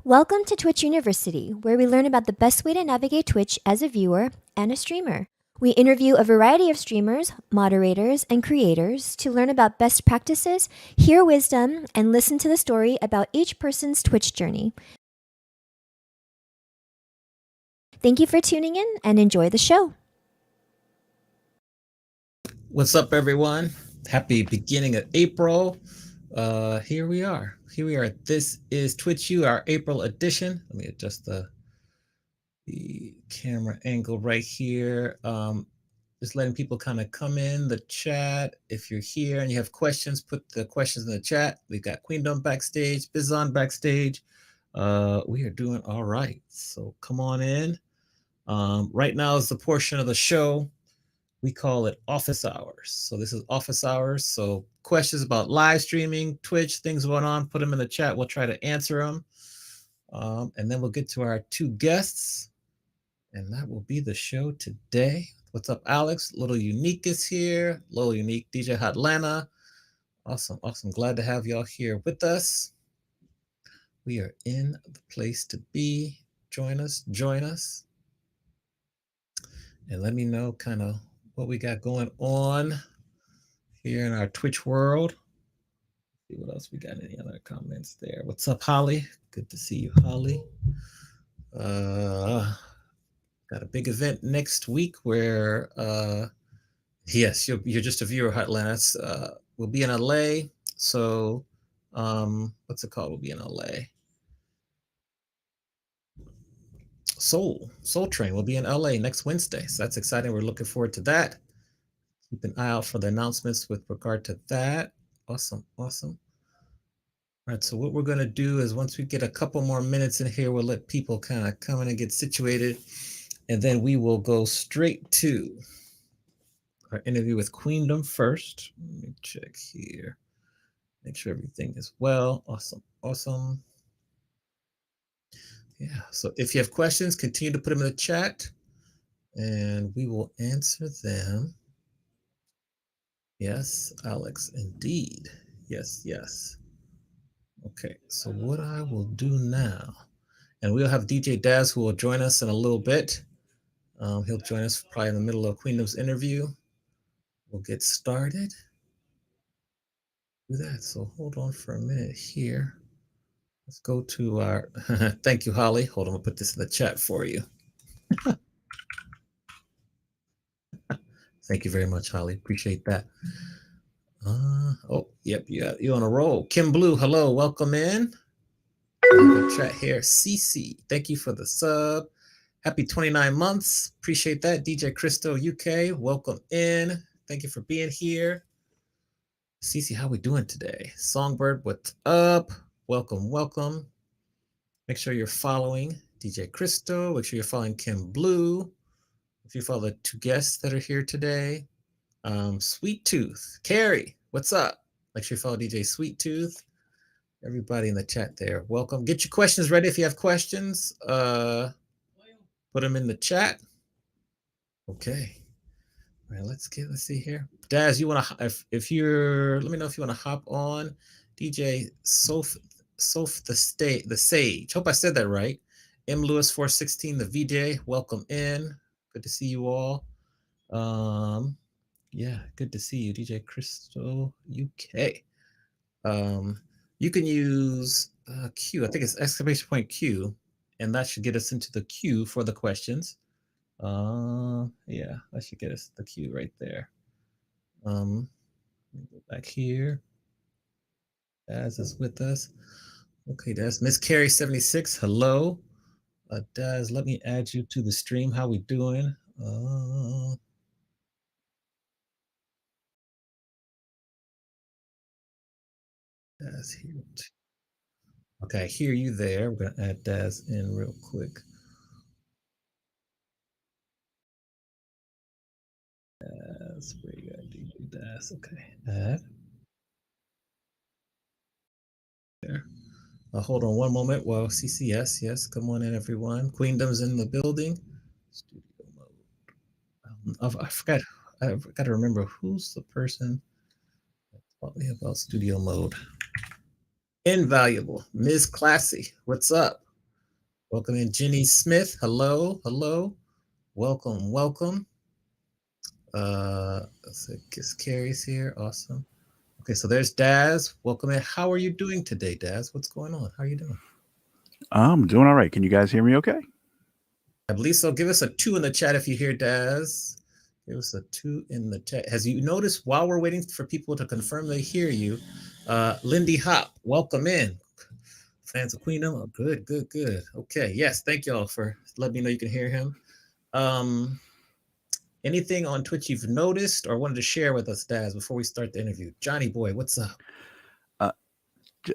Welcome to Twitch University, where we learn about the best way to navigate Twitch as a viewer and a streamer. We interview a variety of streamers, moderators, and creators to learn about best practices, hear wisdom, and listen to the story about each person's Twitch journey. Thank you for tuning in and enjoy the show. What's up, everyone? Happy beginning of April. Here we are. This is Twitch U, our April edition. Let me adjust the camera angle right here. Just letting people kind of come in the chat. If you're here and you have questions, put the questions in the chat. We've got Queendom backstage, Bizzon backstage. We are doing all right. So come on in. Right now is the portion of the show we call it office hours. So this is office hours. So questions about live streaming, Twitch, things going on, put them in the chat. We'll try to answer them. And then we'll get to our two guests. And that will be the show today. What's up, Alex? Little Unique is here. Little Unique, DJ Hotlanta. Awesome. Glad to have y'all here with us. We are in the place to be. Join us. And let me know kind of what we got going on here in our Twitch world. See what else we got. Any other comments there? What's up, Holly? Good to see you, Holly. Got a big event next week where yes, you're just a viewer, Hotlanta. We'll be in LA. So what's it called? We'll be in LA. Soul Train will be in LA next Wednesday. So that's exciting. We're looking forward to that. Keep an eye out for the announcements with regard to that. Awesome. Awesome. All right. So what we're going to do is once we get a couple more minutes in here, we'll let people kind of come in and get situated. And then we will go straight to our interview with Queendom first. Let me check here. Make sure everything is well. Awesome. Awesome. Yeah. So if you have questions, continue to put them in the chat and we will answer them. Yes, Alex, indeed. Yes, yes. Okay, so what I will do now, and we'll have DJ Daz who will join us in a little bit. He'll join us probably in the middle of Queendom's interview. We'll get started. Do that. So hold on for a minute here. Let's go to our. Thank you, Holly. Hold on, I'll put this in the chat for you. Thank you very much, Holly. Appreciate that. Oh, yep, you on a roll. Kim Blue, hello, welcome in. Chat here. CC, thank you for the sub. Happy 29 months. Appreciate that. DJ Christo UK, welcome in. Thank you for being here. CC, how we doing today? Songbird, what's up? Welcome, welcome. Make sure you're following DJ Christo. Make sure you're following Kim Blue. If you follow the two guests that are here today. Sweet Tooth, Carrie, what's up? Make sure you follow DJ Sweet Tooth. Everybody in the chat there, welcome. Get your questions ready if you have questions. Put them in the chat. Okay. All right, let's see here. Daz, you want to, if you're, let me know if you want to hop on. DJ Soph the Sage. Hope I said that right. M Lewis 416, the VJ. Welcome in. Good to see you all. Yeah, good to see you, DJ Crystal UK. You can use Q. I think it's exclamation point Q, and that should get us into the queue for the questions. Yeah, that should get us the queue right there. Let me go back here. Daz is with us. Okay, Daz. Miss Carrie 76. Hello. Daz, let me add you to the stream. How we doing? Daz here. Okay, I hear you there. We're gonna add Daz in real quick. Daz, where you got DJ Daz? Okay, add. There. Hold on one moment. Well, CCS, yes, come on in, everyone. Queendom's in the building. Studio mode. I forgot. I've got to remember who's the person that taught me about studio mode. Invaluable. Ms. Classy, what's up? Welcome in, Jenny Smith. Hello, hello. Welcome, welcome. Let's see, Kiss Carrie's here. Awesome. Okay, so there's Daz. Welcome in. How are you doing today, Daz? What's going on? How are you doing? I'm doing all right. Can you guys hear me okay? I believe so. Give us a 2 in the chat if you hear Daz. Give us a 2 in the chat. As you notice, while we're waiting for people to confirm they hear you, Lindy Hop, welcome in. Fans of Queendom. Oh, good, good, good. Okay, yes, thank y'all for letting me know you can hear him. Anything on Twitch you've noticed or wanted to share with us, Daz, before we start the interview? Johnny Boy, what's up?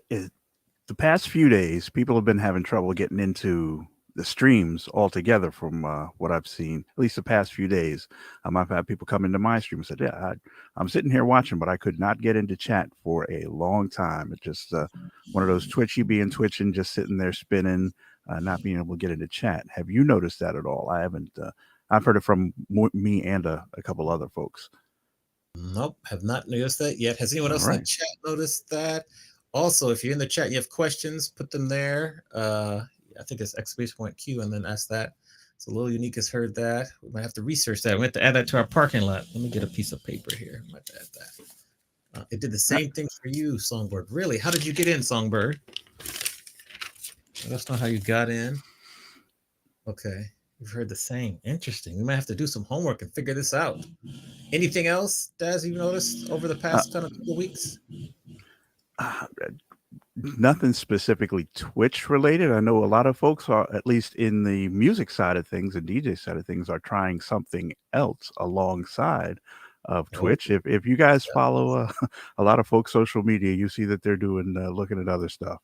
The past few days, people have been having trouble getting into the streams altogether from what I've seen, at least the past few days. I've had people come into my stream and said, yeah, I'm sitting here watching, but I could not get into chat for a long time. It's just one of those twitching, just sitting there spinning, not being able to get into chat. Have you noticed that at all? I haven't. I've heard it from me and a couple other folks. Nope, have not noticed that yet. Has anyone else in the chat noticed that? Also, if you're in the chat, you have questions, put them there. I think it's exclamation point Q and then ask that. So Lil Unique has heard that. We might have to research that. We have to add that to our parking lot. Let me get a piece of paper here. I might add that. It did the same thing for you, Songbird. Really? How did you get in, Songbird? Let us know how you got in. Okay. You've heard the same. Interesting. We might have to do some homework and figure this out. Anything else, Daz, you've noticed over the past couple of weeks? Nothing specifically Twitch related. I know a lot of folks are, at least in the music side of things and DJ side of things, are trying something else alongside. of Oh, Twitch. If you guys yeah. follow a lot of folks' social media, you see that they're doing looking at other stuff.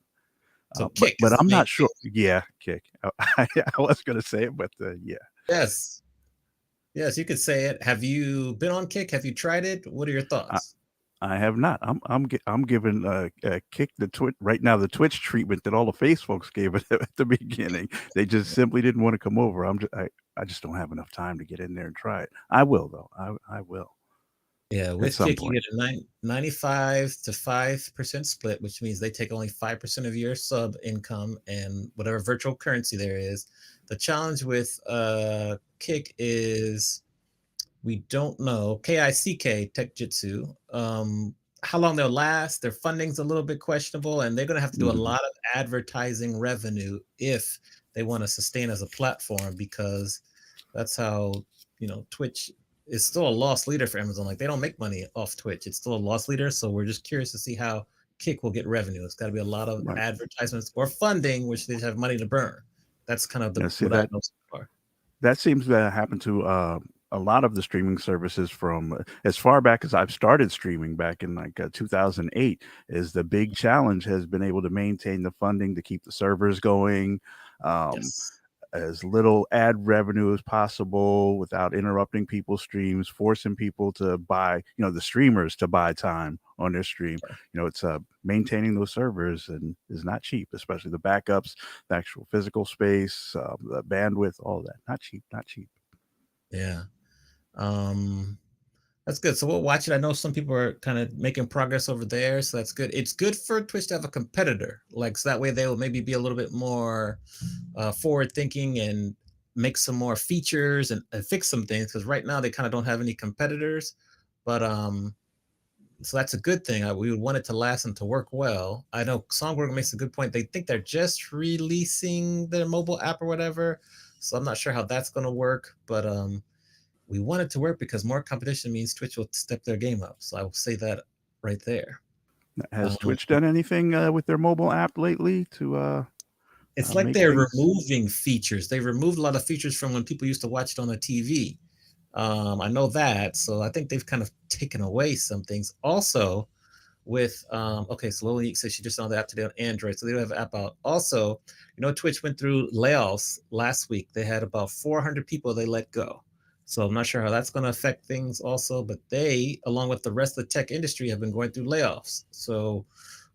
So But Kick is the I'm main not thing. sure. Yeah, Kick. I was going to say it, but yeah. Yes. Yes, you could say it. Have you been on Kick? Have you tried it? What are your thoughts? I have not. I'm giving Kick the Twitch right now the Twitch treatment that all the face folks gave it at the beginning. They just simply didn't want to come over. I just don't have enough time to get in there and try it. I will though. I will Yeah, at with some Kick, you point. get a 95 to 5% split, which means they take only 5% of your sub income and whatever virtual currency there is. The challenge with Kick is we don't know KICK Tech Jitsu how long they'll last. Their funding's a little bit questionable, and they're going to have to do a Mhm. lot of advertising revenue if they want to sustain as a platform, because that's how Twitch is still a loss leader for Amazon. Like, they don't make money off Twitch. It's still a loss leader. So we're just curious to see how Kick will get revenue. It's got to be a lot of Right. advertisements or funding, which they have money to burn. That's kind of Yeah. See what I that know so far. that seems to happen to a lot of the streaming services from as far back as I've started streaming back in like 2008. Is the big challenge has been able to maintain the funding to keep the servers going. Um, Yes. as little ad revenue as possible without interrupting people's streams, forcing people to buy, the streamers to buy time on their stream. It's maintaining those servers and is not cheap, especially the backups, the actual physical space, the bandwidth, all that. Not cheap, not cheap. Yeah. Um, that's good. So we'll watch it. I know some people are kind of making progress over there, so that's good. It's good for Twitch to have a competitor, like, so that way they will maybe be a little bit more forward thinking and make some more features and fix some things, because right now they kind of don't have any competitors. But so that's a good thing. We would want it to last and to work well. I know Songword makes a good point. They think they're just releasing their mobile app or whatever, so I'm not sure how that's going to work. But we want it to work because more competition means Twitch will step their game up. So I will say that right there. Has Um, Twitch done anything with their mobile app lately to it's like make they're things? removing features. They removed a lot of features from when people used to watch it on the TV. I know that. So I think they've kind of taken away some things. Also, with okay, so Lily says she just on the app today on Android, so they don't have an app out. Also, Twitch went through layoffs last week. They had about 400 people they let go. So I'm not sure how that's going to affect things also, but they, along with the rest of the tech industry, have been going through layoffs. So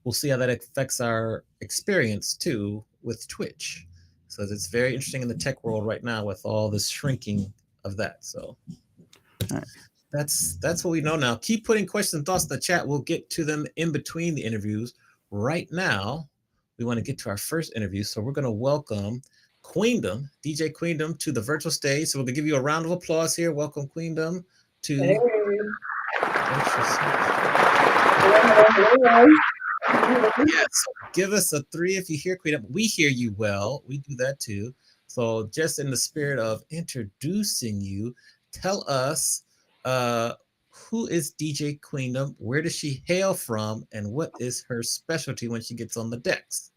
we'll see how that affects our experience too with Twitch. So it's very interesting in the tech world right now with all this shrinking of that. So All right. that's what we know now. Keep putting questions and thoughts in the chat. We'll get to them in between the interviews. Right now, we want to get to our first interview. So we're going to welcome Queendom, DJ Queendom, to the virtual stage. So we're going to give you a round of applause here. Welcome, Queendom, to. Hey. Yeah, so give us a 3 if you hear Queendom. We hear you well. We do that too. So just in the spirit of introducing you, tell us who is DJ Queendom, where does she hail from, and what is her specialty when she gets on the decks?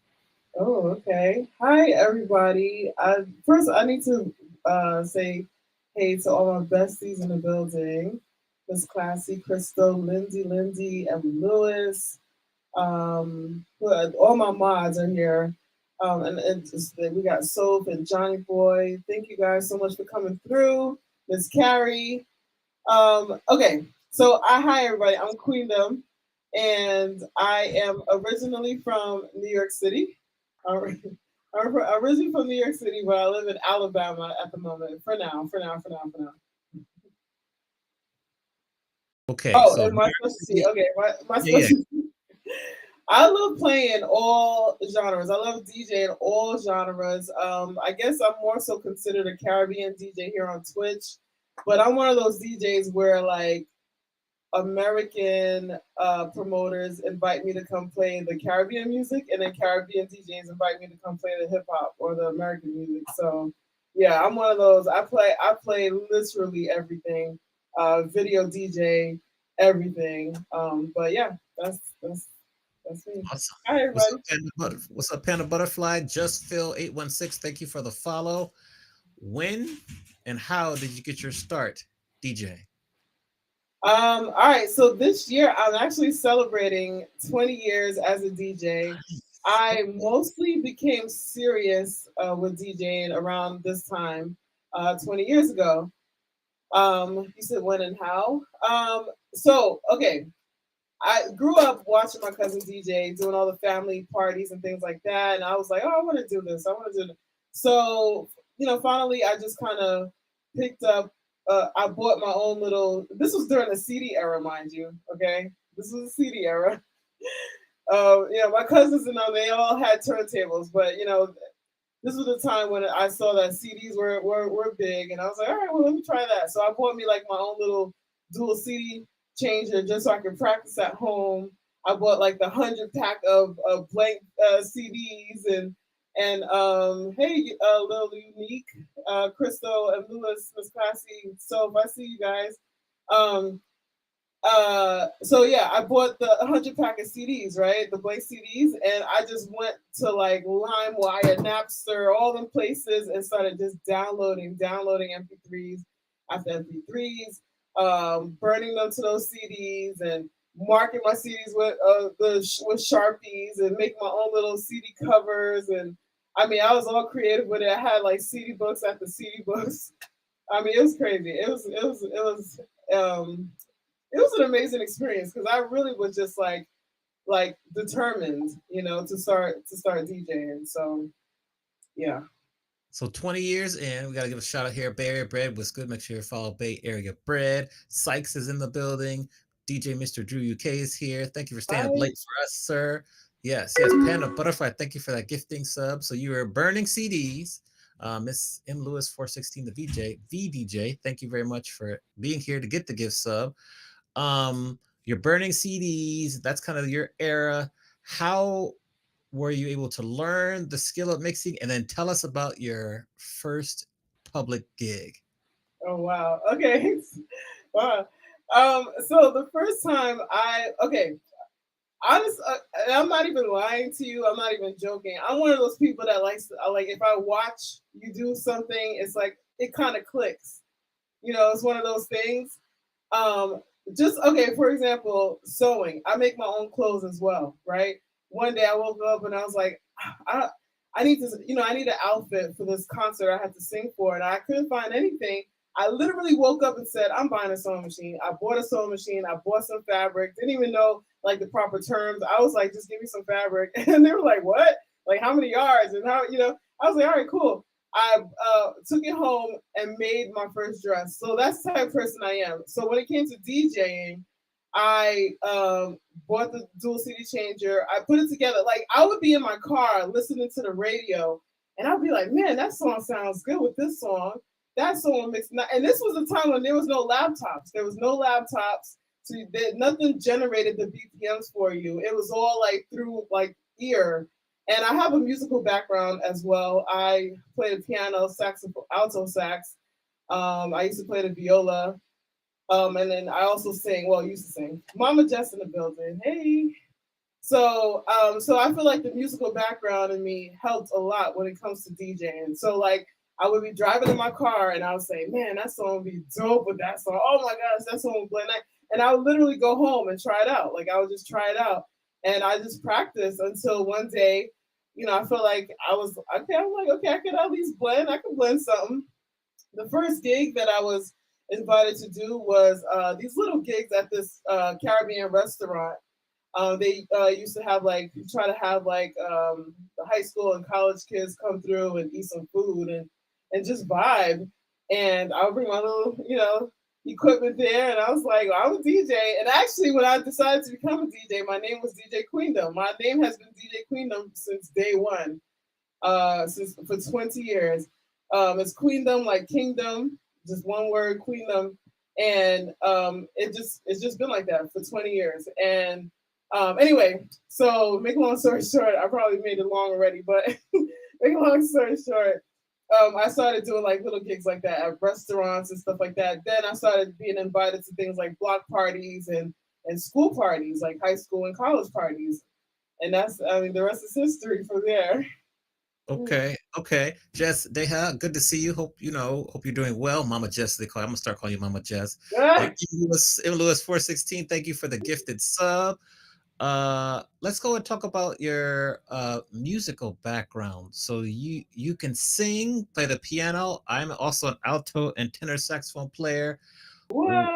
Oh, okay. Hi, everybody. First, I need to say hey to all my besties in the building. Miss Classy, Crystal, Lindsay, Evan Lewis. All my mods are here. We got Soap and Johnny Boy. Thank you guys so much for coming through. Miss Carrie. Okay, so hi everybody. I'm Queendom, and I am originally from New York City. I'm originally from New York City, but I live in Alabama at the moment. For now. Okay, Oh, so and New my York specialty. City. Okay, my Yeah. specialty. I love playing all genres. I love DJing all genres. I guess I'm more so considered a Caribbean DJ here on Twitch, but I'm one of those DJs where like American promoters invite me to come play the Caribbean music, and then Caribbean DJs invite me to come play the hip hop or the American music. So yeah, I'm one of those. I play literally everything, video DJ, everything. But yeah, that's me. Awesome. Hi What's everybody. up, What's up, Panda Butterfly? Just Phil 816. Thank you for the follow. When and how did you get your start, DJ? All right, so this year I'm actually celebrating 20 years as a DJ. I mostly became serious with DJing around this time, 20 years ago. You said when and how? So okay, I grew up watching my cousin DJ doing all the family parties and things like that, and I was like, oh, I want to do this. I want to do this. So finally, I just kind of picked up. I bought my own little. This was during the CD era, mind you. Okay, this was a CD era. My cousins and them, they all had turntables, but this was the time when I saw that CDs were big, and I was like, all right, well, let me try that. So I bought me like my own little dual CD changer just so I could practice at home. I bought like the 100 pack of blank CDs and hey, little unique, Crystal and Lewis, Miss Classy. So if I see you guys, um, so yeah, I bought the 100 pack of CDs, right? The blank CDs, and I just went to like LimeWire, Napster, all them places, and started just downloading MP3s after MP3s, burning them to those CDs, and marking my CDs with Sharpies, and make my own little CD covers, and I mean, I was all creative with it. I had like CD books after CD books. I mean, it was crazy. Um, it was an amazing experience because I really was just like determined, to start DJing. So yeah. So 20 years in, we got to give a shout out here. Bay Area Bread was good. Make sure you follow Bay Area Bread. Sykes is in the building. DJ Mr. Drew UK is here. Thank you for staying up Bye. late for us, sir. Yes, Panda Butterfly. Thank you for that gifting sub. So you were burning CDs. Miss M. Lewis 416, the VDJ. Thank you very much for being here to get the gift sub. You're burning CDs. That's kind of your era. How were you able to learn the skill of mixing? And then tell us about your first public gig. Oh wow. Okay. Wow. So the first time honest, and I'm not even lying to you. I'm not even joking. I'm one of those people that likes like if I watch you do something, it's like it kind of clicks. It's one of those things. Um, just okay, for example, sewing. I make my own clothes as well, right? One day I woke up and I was like, I, I need to, I need an outfit for this concert I had to sing for, and I couldn't find anything. I literally woke up and said, I'm buying a sewing machine. I bought a sewing machine. I bought some fabric. Didn't even know like the proper terms. I was like, just give me some fabric, and they were like, what? Like how many yards and how? I was like, all right, cool. I took it home and made my first dress. So that's the type of person I am. So when it came to DJing, I bought the dual CD changer. I put it together. Like I would be in my car listening to the radio, and I'd be like, "Man, that song sounds good with this song. That song mixed." And this was a time when there was no laptops. There was no laptops, so nothing generated the BPMs for you. It was all like through like ear. And I have a musical background as well. I played the piano, saxophone, alto sax. I used to play the viola. And then I also sing. Well, I used to sing. Mama Jess in the building. Hey. So I feel like the musical background in me helped a lot when it comes to DJing. So like I would be driving in my car and I would say, man, that song would be dope with that song. Oh my gosh, that song would blend. And I would literally go home and try it out. Like I would just try it out. And I just practiced until one day, I felt like I was okay. I'm like, okay, I could at least blend. I could blend something. The first gig that I was invited to do was these little gigs at this Caribbean restaurant. They used to have like try to have like the high school and college kids come through and eat some food and just vibe. And I would bring my little equipment there, and I was like, well, I'm a DJ. And actually, when I decided to become a DJ, my name was DJ Queendom. My name has been DJ Queendom since day one, since for 20 years. It's Queendom like kingdom, just one word, Queendom, and it's just been like that for 20 years. And anyway, so make a long story short, I probably made it long already, but make a long story short, I started doing like little gigs like that at restaurants and stuff like that. Then I started being invited to things like block parties and school parties, like high school and college parties. And the rest is history from there. Okay, okay. Jess, Deha, good to see you. Hope you're doing well. Mama Jess, they call. I'm gonna start calling you Mama Jess. And Lewis 416, thank you for the gifted sub. Let's go and talk about your musical background. So you can sing, play the piano. I'm also an alto and tenor saxophone player. What?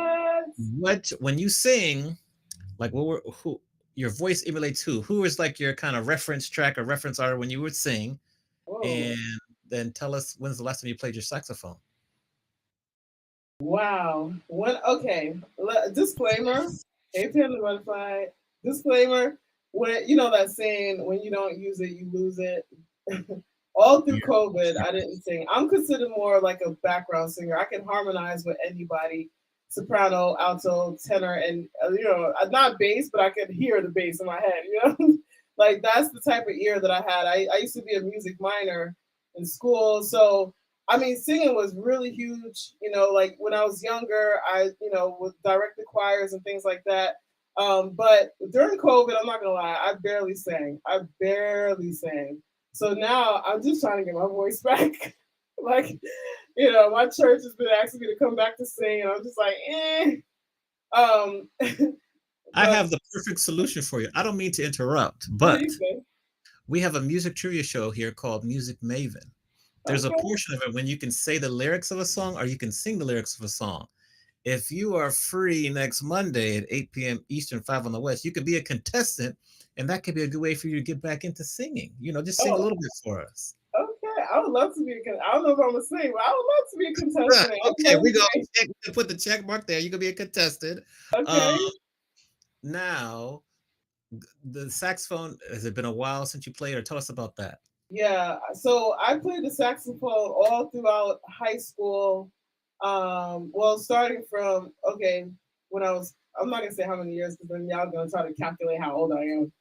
What when you sing, like who your voice emulates who? Who is like your kind of reference track or reference artist when you would sing? Whoa. And then tell us when's the last time you played your saxophone? Wow. Okay. Disclaimer. Hey, Panda Butterfly. Disclaimer. When you know that saying, when you don't use it, you lose it. All through Yeah. COVID, I didn't sing. I'm considered more like a background singer. I can harmonize with anybody, soprano, alto, tenor, and not bass, but I could hear the bass in my head. Like that's the type of ear that I had. I used to be a music minor in school, so I mean, singing was really huge. Like when I was younger, I would direct the choirs and things like that. But during COVID, I'm not gonna lie, I barely sang. I barely sang. So now I'm just trying to get my voice back. Like, my church has been asking me to come back to sing, and I'm just like, eh. Um, I but have the perfect solution for you. I don't mean to interrupt, what do you but think? we have a music trivia show here called Music Maven. There's a Okay. portion of it when you can say the lyrics of a song or you can sing the lyrics of a song. If you are free next Monday at 8 p.m. Eastern, 5 on the West, you could be a contestant, and that could be a good way for you to get back into singing. Just sing a Oh, little bit for us. okay. I would love to be I don't know if I'm gonna sing, but I would love to be a contestant. Okay, we go. Okay. We can put the check mark there. You can be a contestant. Uh, Okay. now, the saxophone, has it been a while since you played, or tell us about that? Yeah, so I played the saxophone all throughout high school. Well, starting from when I'm not gonna say how many years because then y'all gonna try to calculate how old I am.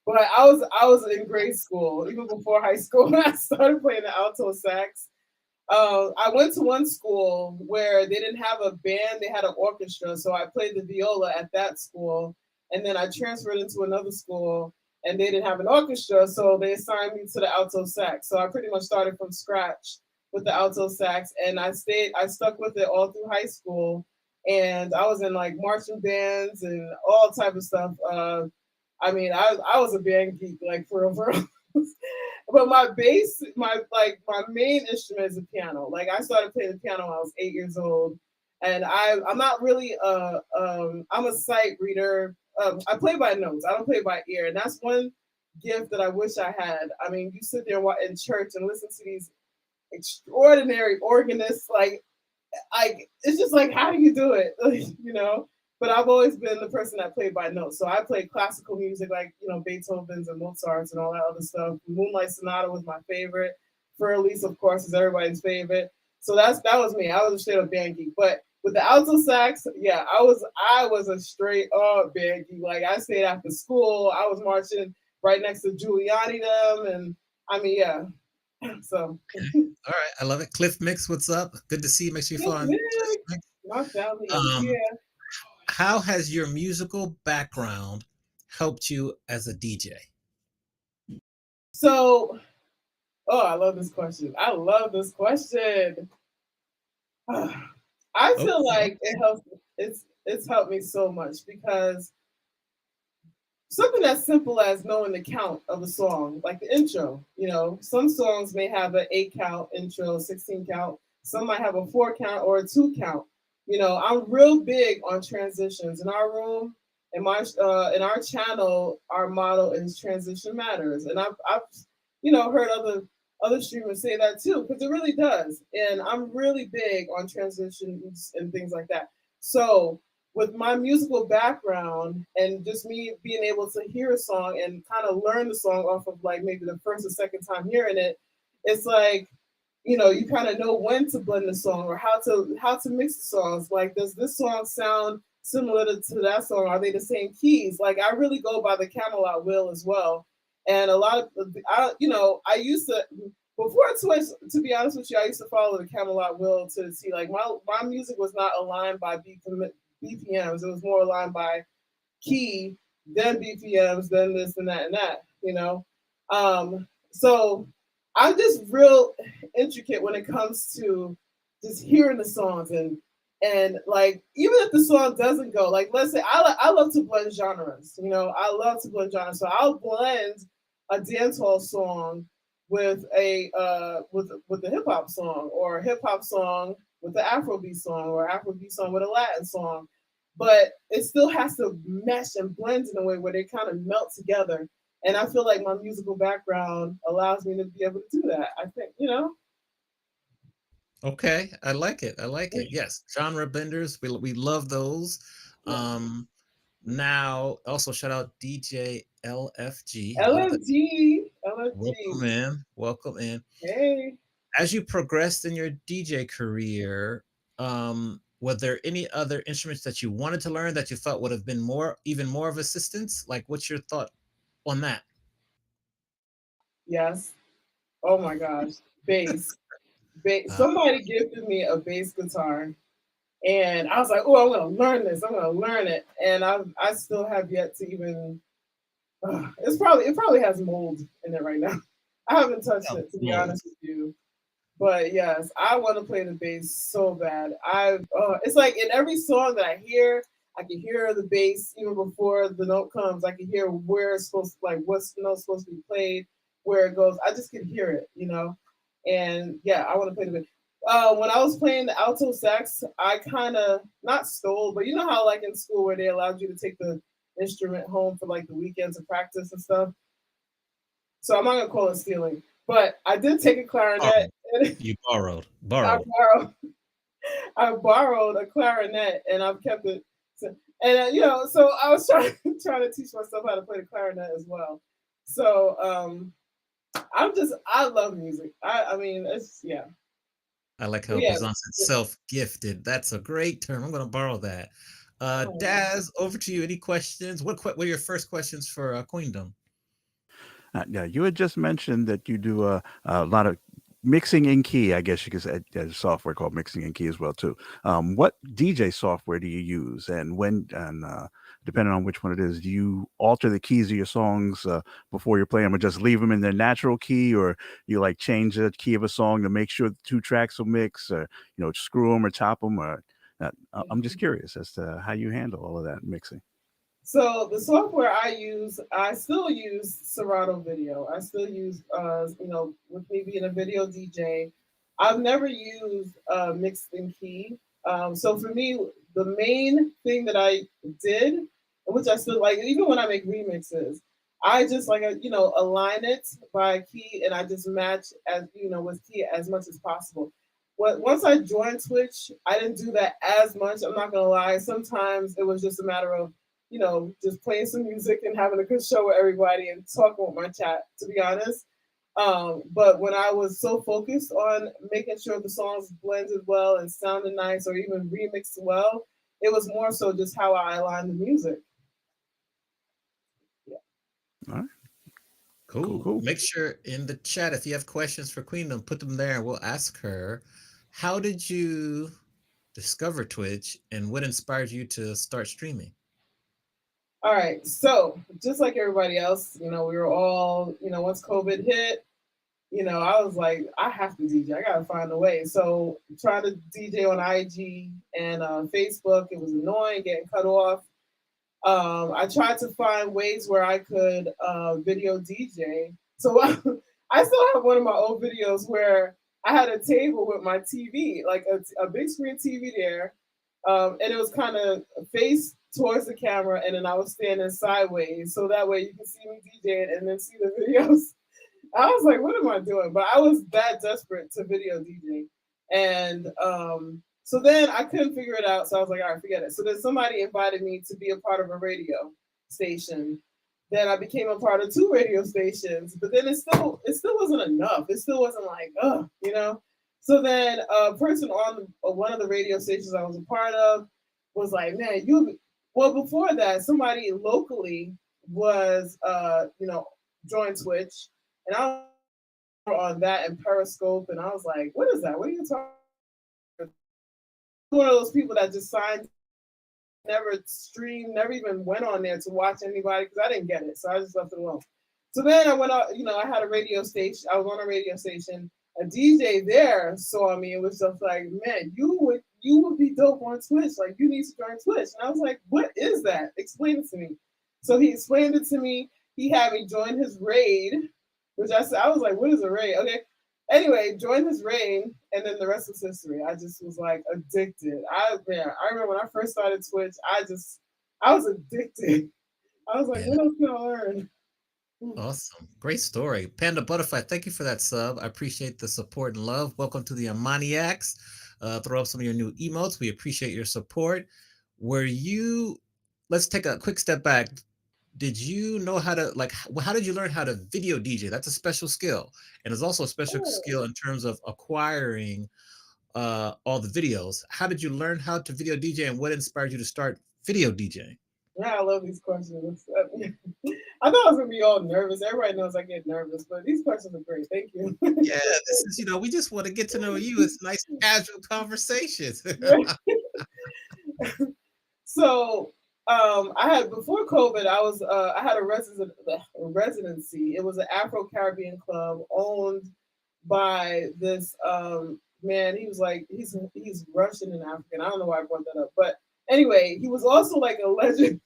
But I was in grade school, even before high school, when I started playing the alto sax. I went to one school where they didn't have a band; they had an orchestra. So I played the viola at that school, and then I transferred into another school, and they didn't have an orchestra, so they assigned me to the alto sax. So I pretty much started from scratch with the alto sax, and I stuck with it all through high school, and I was in like marching bands and all type of stuff. I mean, I was a band geek, like for real, for real. But my main instrument is the piano. Like I started playing the piano when I was 8 years old, and I'm not really I'm a sight reader. I play by notes. I don't play by ear, and that's one gift that I wish I had. I mean, you sit there in church and listen to these extraordinary organists, like it's just like how do you do it, but I've always been the person that played by notes. So I played classical music like Beethoven's and Mozart's and all that other stuff. Moonlight Sonata was my favorite. Fur-Elise, of course, is everybody's favorite. So that was me. I was a straight up band geek. But with the alto sax, yeah, I was a straight up band geek. Like I stayed after school. I was marching right next to Giuliani them, and I mean, yeah. So All right, I love it. Cliff Mix, what's up? Good to see you. Make sure you yes, follow Cliff Nick, Mix. my family is Um, here. how has your musical background helped you as a DJ? So, oh, I love this question. I love this question. I feel Okay. like it helps. It's helped me so much because something as simple as knowing the count of a song, like the intro. Some songs may have an 8 count intro, 16 count. Some might have a 4 count or a 2 count. I'm real big on transitions. In our room, in our channel, our motto is transition matters, and I've heard other streamers say that too because it really does. And I'm really big on transitions and things like that. So with my musical background and just me being able to hear a song and kind of learn the song off of like maybe the first or second time hearing it, it's like you kind of know when to blend the song or how to mix the songs. Like, does this song sound similar to that song? Are they the same keys? Like, I really go by the Camelot wheel as well. And a lot of I used to before Twitch, to be honest with you, I used to follow the Camelot wheel to see like my music was not aligned by BPMs. It was more aligned by key, then BPMs, then this and that and that. So I'm just real intricate when it comes to just hearing the songs and like even if the song doesn't go like let's say I love to blend genres, you know, I love to blend genres, so I'll blend a dancehall song with a hip hop song or a hip hop song with the Afrobeat song or Afrobeat song with a Latin song, but it still has to mesh and blend in a way where they kind of melt together. And I feel like my musical background allows me to be able to do that. I think, you know. Okay, I like it. I like it. Yes, genre benders. We love those. Yeah. Now also shout out DJ LFG. Love that. LFG, LFG. Welcome in. Welcome in. Hey. As you progressed in your DJ career, were there any other instruments that you wanted to learn that you felt would have been even more of assistance? Like, what's your thought on that? Yes. Oh my gosh. Bass. Bass. Uh, Somebody gifted me a bass guitar, and I was like, "Oh, I'm gonna learn this. I'm gonna learn it." And I still have yet to even. It probably has mold in it right now. I haven't touched it to be mold. honest with you. But yes, I want to play the bass so bad. It's like in every song that I hear, I can hear the bass even before the note comes. I can hear where it's supposed to, like what's the note supposed to be played, where it goes. I just can hear it, you know. And yeah, I want to play the bass. When I was playing the alto sax, I kind of not stole, but you know how like in school where they allowed you to take the instrument home for like the weekends of practice and stuff. So I'm not gonna call it stealing, but I did take a clarinet. Borrowed. And You borrowed. I Borrowed. borrowed I borrowed a clarinet and I've kept it. And you know, so I was trying trying to teach myself how to play the clarinet as well. So I love music. I mean it's yeah. I like But how yeah. Bizzon said self-gifted. That's a great term. I'm going to borrow that. Oh, Daz, over to you. Any questions? What were your first questions for Queendom? Yeah, you had just mentioned that you do a lot of mixing in key. I guess you could say there's software called mixing in key as well too. What DJ software do you use, and when? And depending on which one it is, do you alter the keys of your songs before you play them, or just leave them in their natural key, or you like change the key of a song to make sure the two tracks will mix, or screw them or chop them, or I'm just curious as to how you handle all of that mixing. so the software I use, I still use Serato Video. I still use, you know, with me being a video DJ, I've never used mixed in key. So for me, the main thing that I did, which I still like, even when I make remixes, I just like you know align it by key, and I just match as you know with key as much as possible. Once I joined Twitch, I didn't do that as much. I'm not gonna lie. Sometimes it was just a matter of you know, just playing some music and having a good show with everybody and talking with my chat, to be honest. But when I was so focused on making sure the songs blended well and sounded nice or even remixed well, it was more so just how I aligned the music. Yeah. All right, cool, Cool. cool. Make sure in the chat, if you have questions for Queendom, put them there and we'll ask her. How did you discover Twitch and what inspired you to start streaming? All right. So just like everybody else, you know, we were all, you know, once COVID hit, you know, I was like, I have to DJ. I gotta find a way. So trying to DJ on IG and Facebook, it was annoying getting cut off. I tried to find ways where I could video DJ. So I still have one of my old videos where I had a table with my TV, like a big screen TV there, and it was kind of face towards the camera, and then I was standing sideways, so that way you can see me DJing and then see the videos. I was like, what am I doing? But I was that desperate to video DJ. And so then I couldn't figure it out. So I was like, all right, forget it. So then somebody invited me to be a part of a radio station. Then I became a part of two radio stations, but then it still wasn't enough. It still wasn't like, you know. So then a person on one of the radio stations I was a part of was like, man, you well before that, somebody locally was you know, joined Twitch and I was on that and Periscope, and I was like, "What is that? What are you talking?" About? One of those people that just signed, never streamed, never even went on there to watch anybody because I didn't get it, so I just left it alone. So then I went out, I had a radio station. I was on a radio station. A DJ there saw me and was just like, man, you would be dope on Twitch. Like, you need to join Twitch. And I was like, what is that? Explain it to me. So he explained it to me. He had me join his raid, which I said, I was like, what is a raid? Okay. Anyway, joined his raid, and then the rest was history. I just was like addicted. I remember when I first started Twitch, I was addicted. I was like, Yeah. what else can I learn? Awesome. Great story. Panda Butterfly, thank you for that sub. I appreciate the support and love. Welcome to the Amaniacs. Throw up some of your new emotes. We appreciate your support. Let's take a quick step back. Did you know how did you learn how to video DJ? That's a special skill. And it's also a special skill in terms of acquiring all the videos. How did you learn how to video DJ, and what inspired you to start video DJing? Yeah, I love these questions. I thought I was gonna be all nervous. Everybody knows I get nervous, but these questions are great. Thank you. Yeah, this is, we just want to get to know you. It's nice casual conversations. So I had before COVID, I had a residency. It was an Afro Caribbean club owned by this man. He was like he's Russian and African. I don't know why I brought that up, but anyway, he was also like a legend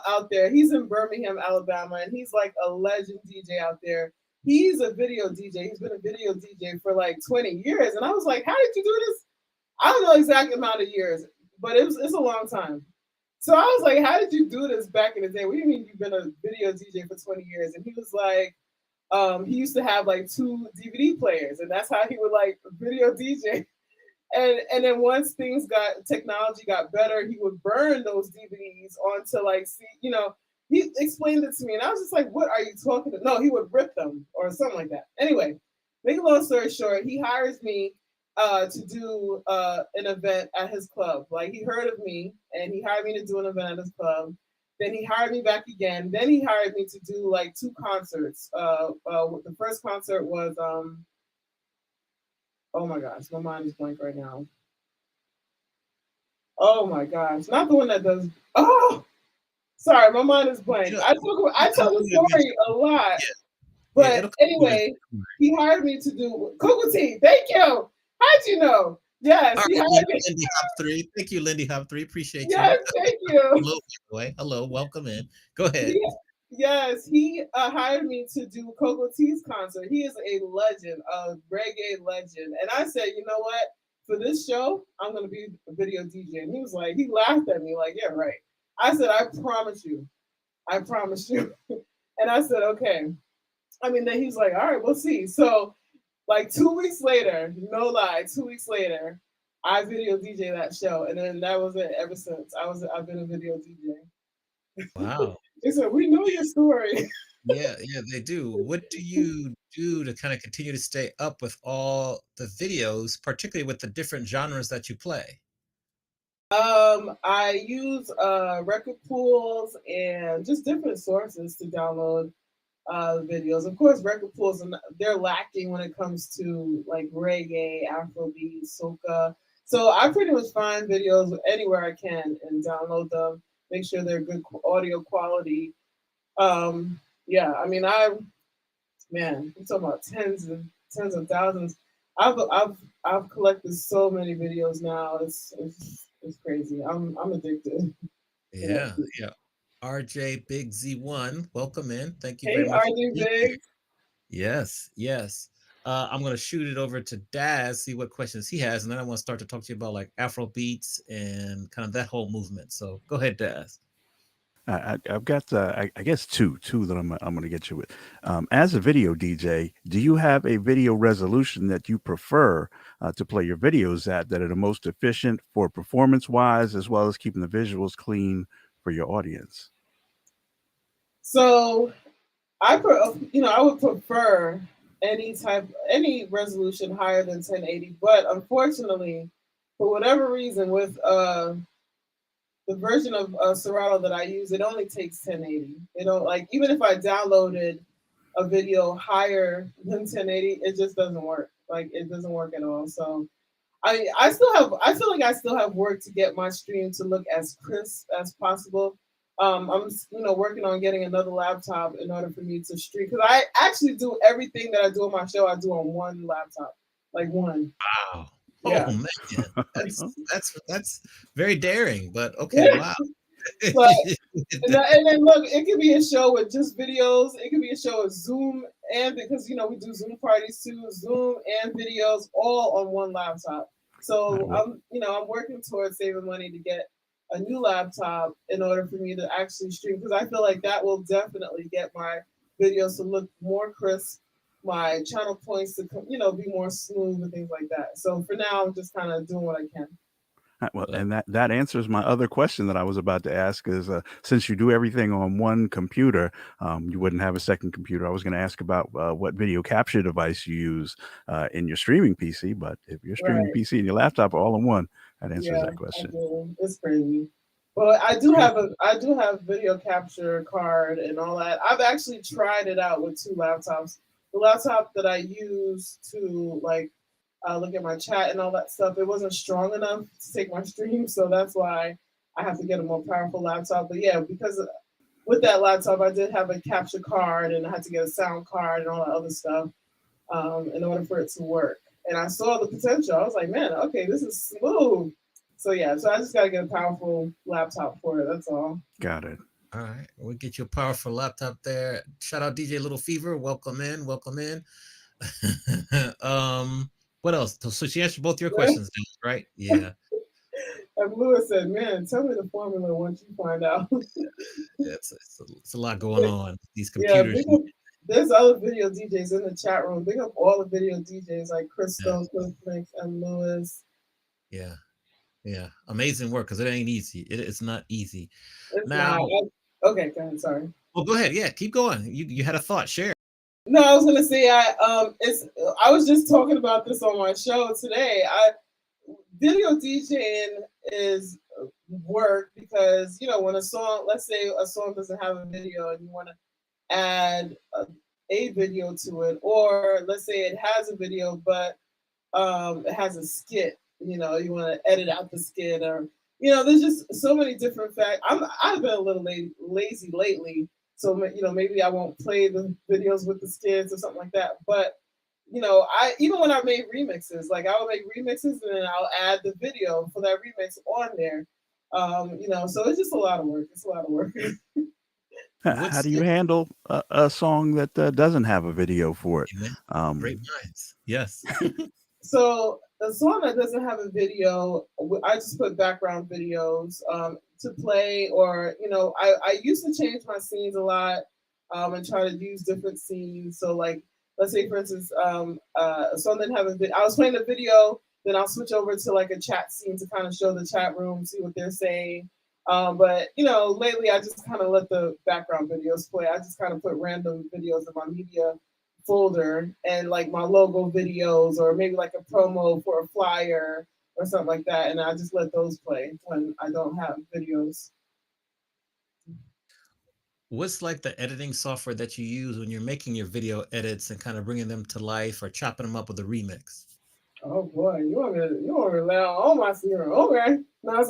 out there. He's in Birmingham, Alabama, and he's like a legend DJ out there. He's a video DJ. He's been a video DJ for like 20 years, and I was like, how did you do this? I don't know exact amount of years, but it's a long time. So I was like, how did you do this back in the day? What do you mean you've been a video DJ for 20 years? And he was like, he used to have like 2 DVD players, and that's how he would like video DJ. And then once technology got better, he would burn those DVDs onto he explained it to me, and I was just like, what are you talking about? No, he would rip them or something like that. Anyway, make a long story short, he hires me to do an event at his club. Like, he heard of me and he hired me to do an event at his club. Then he hired me back again. Then he hired me to do like 2 concerts. The first concert was oh my gosh, my mind is blank right now. Oh my gosh, not the one that does. Oh, sorry, my mind is blank. I tell the story a lot, but anyway, he hired me to do Cocoa Tea. Thank you. How'd you know? Yes, he hired me. Lindy Hop 3. Thank you, Lindy Hop 3. Appreciate you. Yes, thank you. Hello, welcome in. Go ahead. Yes, he hired me to do Cocoa Tea's concert. He is a legend, a reggae legend. And I said, you know what? For this show, I'm going to be a video DJ. And he laughed at me like, yeah, right. I said, I promise you. I promise you. And I said, okay. Then he's like, all right, we'll see. So like 2 weeks later, no lie, 2 weeks later, I video DJ that show. And then that was it ever since. I've been a video DJ. Wow. They said, we know your story. Yeah, they do. What do you do to kind of continue to stay up with all the videos, particularly with the different genres that you play? I use record pools and just different sources to download videos. Of course, record pools, they're lacking when it comes to like reggae, Afrobeat, soca. So I pretty much find videos anywhere I can and download them. Make sure they're good audio quality. I'm talking about tens of thousands. I've collected so many videos now. It's crazy. I'm addicted. Yeah. RJ Big Z1, welcome in. Thank you hey, very much. RJ Big. Yes. I'm going to shoot it over to Daz, see what questions he has, and then I want to start to talk to you about like Afro beats and kind of that whole movement. So go ahead, Daz. I've got, I guess, two that I'm going to get you with. As a video DJ, do you have a video resolution that you prefer to play your videos at that are the most efficient for performance-wise, as well as keeping the visuals clean for your audience? So I would prefer any resolution higher than 1080, but unfortunately, for whatever reason, with the version of Serato that I use, it only takes 1080. Even if I downloaded a video higher than 1080, it just doesn't work. Like, it doesn't work at all. So I feel like I still have work to get my stream to look as crisp as possible. I'm working on getting another laptop in order for me to stream, because I actually do everything that I do on my show. I do on one laptop, like one. Wow. Yeah. Oh man, that's very daring, but okay, Yeah. wow. But and then look, it could be a show with just videos. It could be a show with Zoom, and because we do Zoom parties too, Zoom and videos all on one laptop. So I'm working towards saving money to get a new laptop in order for me to actually stream, because I feel like that will definitely get my videos to look more crisp, my channel points to be more smooth and things like that. So for now, I'm just kind of doing what I can. Well, and that answers my other question that I was about to ask is, since you do everything on one computer, you wouldn't have a second computer. I was going to ask about what video capture device you use in your streaming PC, but if your streaming Right. PC and your laptop are all in one, that answers Yeah, that I question. do. It's crazy. But I do have video capture card and all that. I've actually tried it out with two laptops. The laptop that I use to look at my chat and all that stuff, it wasn't strong enough to take my stream, so that's why I have to get a more powerful laptop. But yeah, because with that laptop, I did have a capture card and I had to get a sound card and all that other stuff in order for it to work. And I saw the potential. I was like, man, okay, this is smooth. So yeah, so I just gotta get a powerful laptop for it. That's all. Got it. All right, we'll get you a powerful laptop there. Shout out DJ Little Fever. Welcome in. Welcome in. What else? So she answered both your questions, right? Yeah. And Lewis said, man, tell me the formula once you find out. It's a lot going on. These Yeah, computers. there's other video DJs in the chat room. Big up all the video DJs like Crystal, Cliff, and Lewis. Yeah. Yeah. Amazing work, because it ain't easy. It's not easy. It's Now, not. Okay, go ahead. Sorry. well, go ahead. Yeah, keep going. You had a thought. Share. No, I was gonna say I was just talking about this on my show today. Video DJing is work because when a song, let's say a song doesn't have a video and you want to add a video to it, or let's say it has a video but it has a skit. You want to edit out the skit, or there's just so many different facts. I've been a little lazy lately, so maybe I won't play the videos with the skits or something like that. But I even when I made remixes, like I would make remixes and then I'll add the video for that remix on there. So it's just a lot of work. It's a lot of work. How do you handle a song that doesn't have a video for it? Great minds. Yes. So a song that doesn't have a video, I just put background videos to play, or I used to change my scenes a lot and try to use different scenes. So like, let's say for instance, a song didn't have a video. I was playing a video, then I'll switch over to like a chat scene to kind of show the chat room, see what they're saying. But lately I just kind of let the background videos play. I just kind of put random videos in my media folder and like my logo videos, or maybe like a promo for a flyer or something like that, and I just let those play when I don't have videos. What's like the editing software that you use when you're making your video edits and kind of bringing them to life or chopping them up with a remix? Oh boy, you want me to lay on all my secret? Okay, no,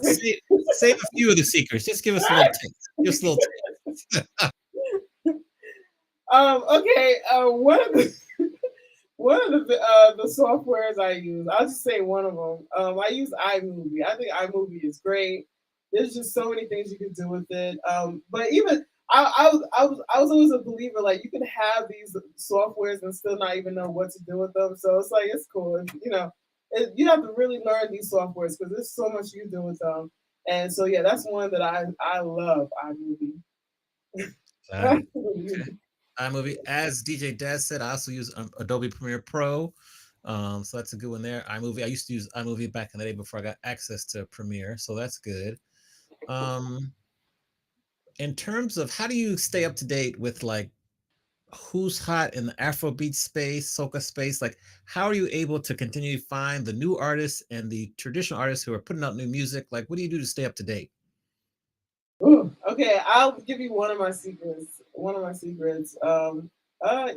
save a few of the secrets. Just give us a little taste. Just a little taste. Okay. One of the softwares I use, I'll just say one of them. I use iMovie. I think iMovie is great. There's just so many things you can do with it. But even I was always a believer, like you can have these softwares and still not even know what to do with them. So it's like it's cool. You have to really learn these softwares because there's so much you do with them. And so yeah, that's one that I love, iMovie. Okay. iMovie, as DJ Daz said, I also use Adobe Premiere Pro. So that's a good one there. iMovie, I used to use iMovie back in the day before I got access to Premiere, so that's good. In terms of how do you stay up to date with like who's hot in the Afrobeat space, soca space, like how are you able to continue to find the new artists and the traditional artists who are putting out new music? Like what do you do to stay up to date? Ooh, okay, I'll give you one of my secrets.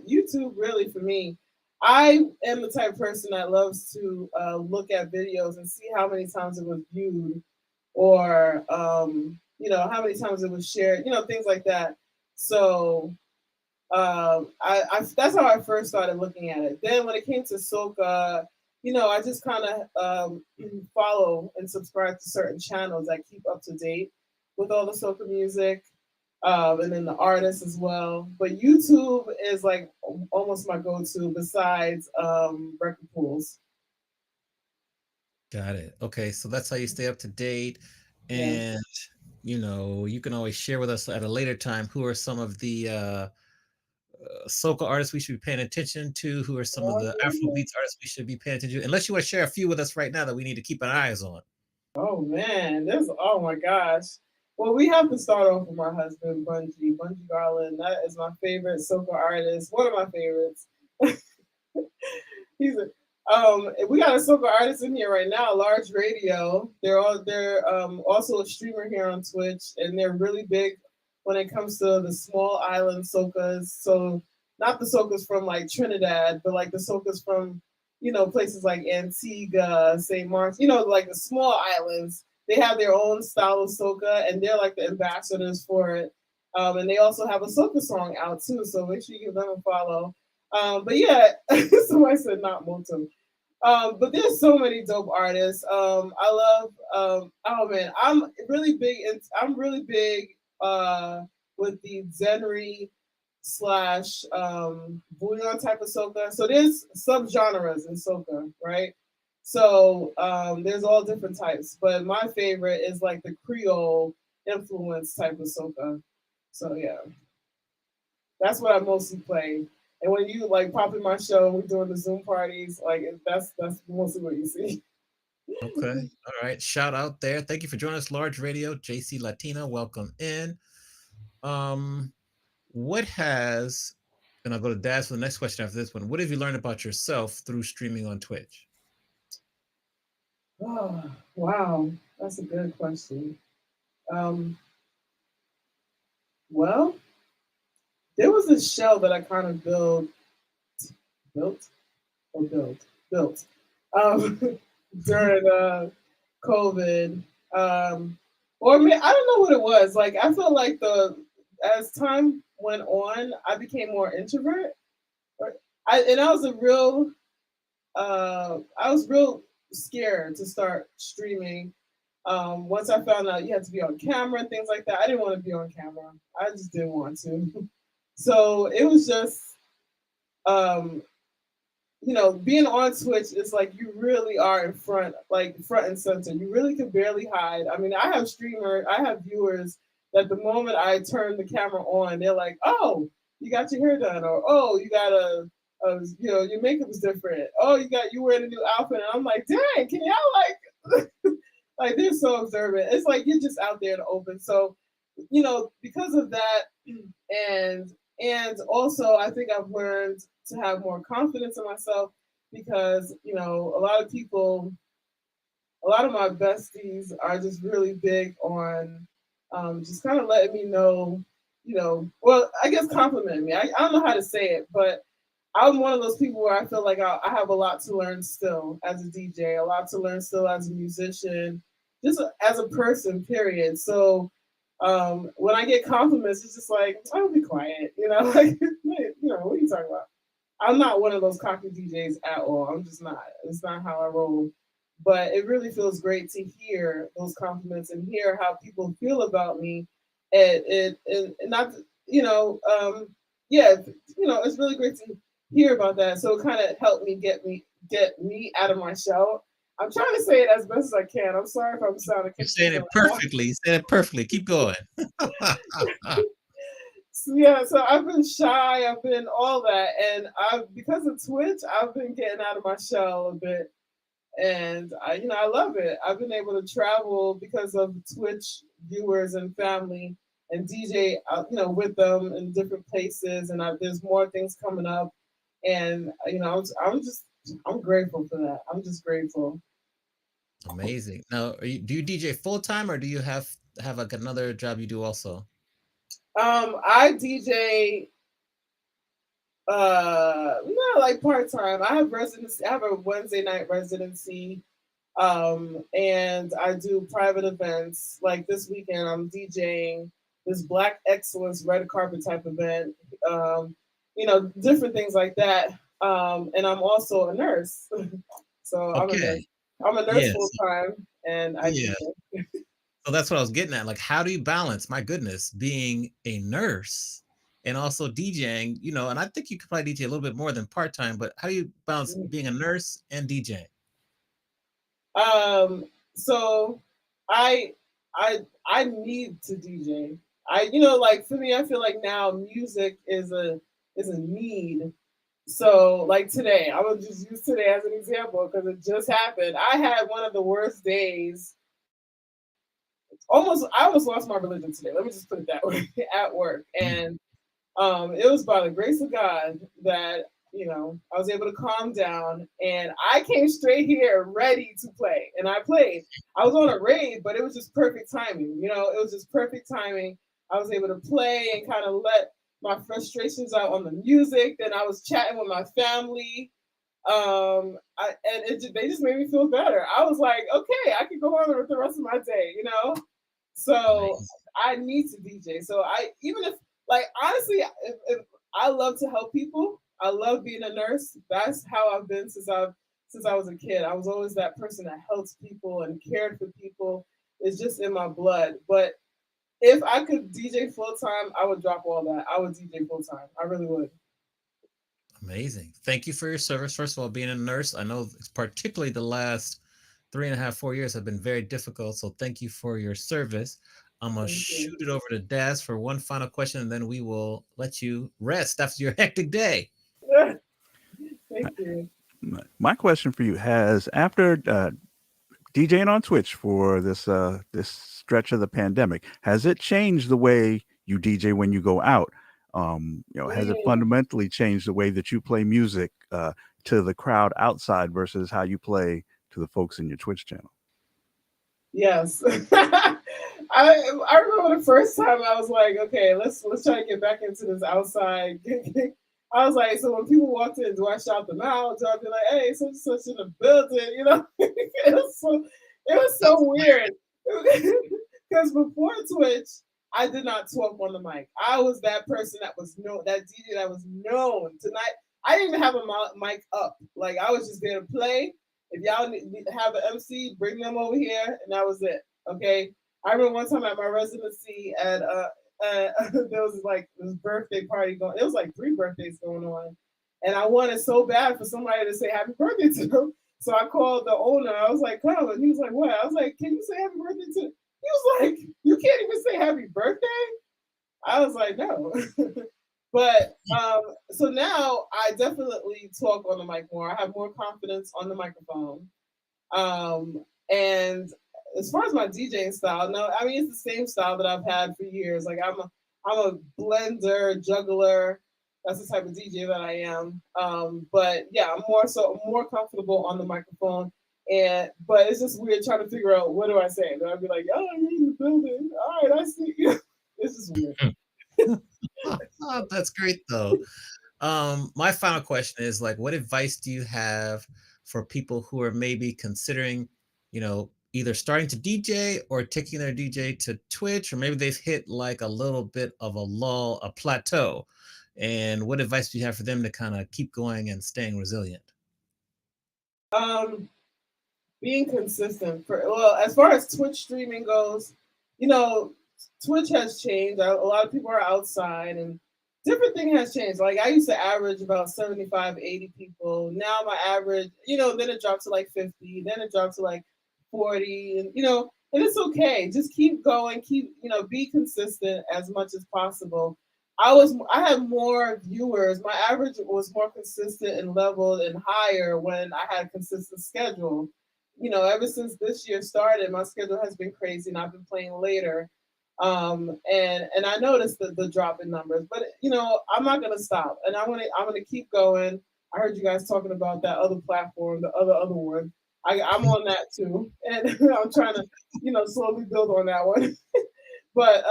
YouTube, really, for me. I am the type of person that loves to look at videos and see how many times it was viewed, or how many times it was shared, things like that. So that's how I first started looking at it. Then when it came to soca, I just kind of follow and subscribe to certain channels that keep up to date with all the soca music, and then the artists as well. But YouTube is like almost my go-to besides record pools. Got it. Okay, so that's how you stay up to date. Yeah. And you can always share with us at a later time who are some of the soca artists we should be paying attention to, who are some of the Afrobeats artists we should be paying attention to, unless you want to share a few with us right now that we need to keep our eyes on. Oh man, oh my gosh. Well, we have to start off with my husband, Bungie Garland. That is my favorite soca artist, one of my favorites. He's a we got a soca artist in here right now, Large Radio. They're also a streamer here on Twitch, and they're really big when it comes to the small island soccas. So not the soccas from like Trinidad, but like the soccas from places like Antigua, St. Mark's, like the small islands. They have their own style of soca, and they're like the ambassadors for it. And they also have a soca song out too, so make sure you give them a follow. But yeah, somebody said not Moto. But there's so many dope artists. I love. Oh man, I'm really big with the Zenry slash bouillon type of soca. So there's subgenres in soca, right? So there's all different types, but my favorite is like the Creole influence type of soca. So yeah, that's what I mostly play. And when you like pop in my show and we're doing the Zoom parties, like that's mostly what you see. Okay. All right. Shout out there. Thank you for joining us, Large Radio, JC Latina. Welcome in. What has, and I'll go to Daz for the next question after this one. What have you learned about yourself through streaming on Twitch? Oh, wow, that's a good question. Well, there was this shell that I kind of built during COVID. Or I don't know what it was. Like I feel like as time went on, I became more introvert. I was real scared to start streaming. Once I found out you had to be on camera and things like that, I didn't want to be on camera. I just didn't want to. So it was just um, being on Twitch is like you really are in front, like front and center. You really can barely hide. I mean, I have viewers that the moment I turn the camera on, they're like, "Oh, you got your hair done," or "Oh, you got your makeup is different. Oh, you wearing a new outfit." And I'm like, "Dang, can y'all like?" Like they're so observant. It's like you're just out there in the open. So, because of that, and also I think I've learned to have more confidence in myself because a lot of my besties are just really big on just kind of letting me know, well, I guess complimenting me. I don't know how to say it, but I'm one of those people where I feel like I have a lot to learn still as a DJ, a lot to learn still as a musician, just as a person, period. So when I get compliments, it's just like, I'll be quiet, like, what are you talking about? I'm not one of those cocky DJs at all. I'm just not. It's not how I roll. But it really feels great to hear those compliments and hear how people feel about me. And not, yeah, it's really great to hear about that. So it kind of helped me get me out of my shell. I'm trying to say it as best as I can. I'm sorry if I'm sounding. You're saying it perfectly. You said it perfectly. Keep going. Yeah, so I've been shy, I've been all that, and because of Twitch, I've been getting out of my shell a bit, and I love it. I've been able to travel because of Twitch viewers and family, and DJ, with them in different places, and there's more things coming up, and I'm grateful for that. I'm just grateful. Amazing. Now, do you DJ full time or do you have like another job you do also? I DJ not like part time. I have residency. I have a Wednesday night residency And I do private events. Like this weekend, I'm DJing this Black Excellence red carpet type event. Different things like that. And I'm also a nurse, so I'm a nurse. Okay. I'm a nurse Yes. full time, and I Yeah. DJ. So that's what I was getting at. Like, how do you balance, my goodness, being a nurse and also DJing, and I think you could probably DJ a little bit more than part-time, but how do you balance being a nurse and DJing? So I I need to DJ. Like for me, I feel like now music is a need. So like today, I will just use today as an example because it just happened. I had one of the worst days. I almost lost my religion today. Let me just put it that way at work. Mm. And it was by the grace of God that I was able to calm down, and I came straight here ready to play, and I played. I was on a raid, but it was just perfect timing. It was just perfect timing. I was able to play and kind of let my frustrations out on the music. Then I was chatting with my family. They just made me feel better. I was like, okay, I can go on with the rest of my day. So Nice. I need to DJ. So even if, like, honestly, if I love to help people. I love being a nurse. That's how I've been since I was a kid. I was always that person that helps people and cared for people. It's just in my blood. But if I could DJ full time, I would drop all that. I would DJ full time. I really would. Amazing. Thank you for your service. First of all, being a nurse, I know particularly the last 3.5, 4 years have been very difficult. So thank you for your service. I'm gonna Thank you. shoot it over to Daz for one final question, and then we will let you rest after your hectic day. Thank you. My question for you has after DJing on Twitch for this stretch of the pandemic, has it changed the way you DJ when you go out? Has it Mm, fundamentally changed the way that you play music to the crowd outside versus how you play to the folks in your Twitch channel? yes. I remember the first time I was like, okay, let's try to get back into this outside. I was like, so when people walked in, do I shout them out? Do I be like, hey, such and such in the building? It was so weird. Because before Twitch, I did not talk on the mic. I was that person that was known, that DJ that was known. Tonight, I didn't even have a mic up. Like I was just there to play. If y'all have an MC, bring them over here, and that was it. Okay. I remember one time at my residency at there was like this birthday party going. It was like 3 birthdays going on, and I wanted so bad for somebody to say happy birthday to them. So I called the owner. I was like, "Come," and he was like, "What?" I was like, "Can you say happy birthday to?" He was like, "You can't even say happy birthday." I was like, "No." But so now I definitely talk on the mic more. I have more confidence on the microphone. And as far as my DJing style, no, I mean it's the same style that I've had for years. Like I'm a blender, juggler. That's the type of DJ that I am. But yeah, I'm more comfortable on the microphone. But it's just weird trying to figure out what do I say. Do I be like, "Oh, you're in the building. All right, I see you." It's just weird. Oh, that's great though. My final question is like, what advice do you have for people who are maybe considering, either starting to DJ or taking their DJ to Twitch, or maybe they've hit like a little bit of a lull, a plateau? And what advice do you have for them to kind of keep going and staying resilient? Um, Being consistent as far as Twitch streaming goes, you know, Twitch has changed. A lot of people are outside and different thing has changed. Like I used to average about 75, 80 people. Now my average, then it dropped to like 50, then it dropped to like 40, and it's okay. Just keep going, be consistent as much as possible. I had more viewers. My average was more consistent and leveled and higher when I had a consistent schedule. Ever since this year started, my schedule has been crazy and I've been playing later. And I noticed the drop in numbers, but I'm not gonna stop, and I'm gonna keep going. I heard you guys talking about that other platform, the other one. I'm on that too, and I'm trying to slowly build on that one. But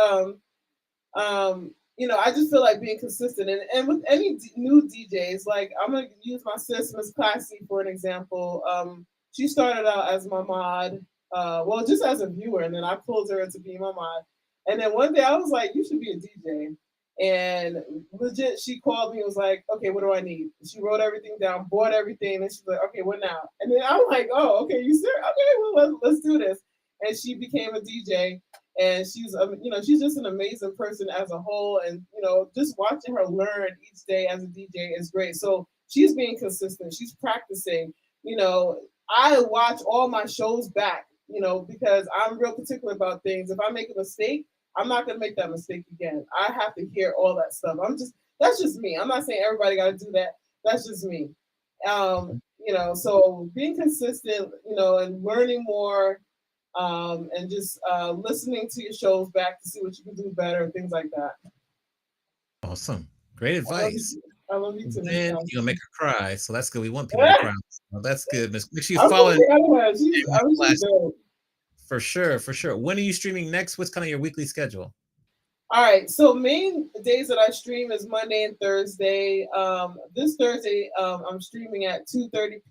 I just feel like being consistent, and with any new DJs, like I'm gonna use my sis Miss Classy for an example. she started out as my mod, well, just as a viewer, and then I pulled her into being my mod. And then one day I was like, "You should be a DJ." And legit, she called me and was like, "Okay, what do I need?" She wrote everything down, bought everything, and she's like, "Okay, what now?" And then I'm like, "Oh, okay, you serious? Okay, well, let's do this." And she became a DJ, and she's, she's just an amazing person as a whole. And just watching her learn each day as a DJ is great. So she's being consistent. She's practicing. I watch all my shows back. Because I'm real particular about things. If I make a mistake, I'm not gonna make that mistake again. I have to hear all that stuff. That's just me. I'm not saying everybody got to do that. That's just me. So being consistent, and learning more, and just listening to your shows back to see what you can do better, things like that. Awesome. Great advice. I love you too. Then you'll make her cry. So that's good. We want people to cry. So that's good. Make sure you follow For sure. When are you streaming next? What's kind of your weekly schedule? All right. So main days that I stream is Monday and Thursday. This Thursday, I'm streaming at 2:30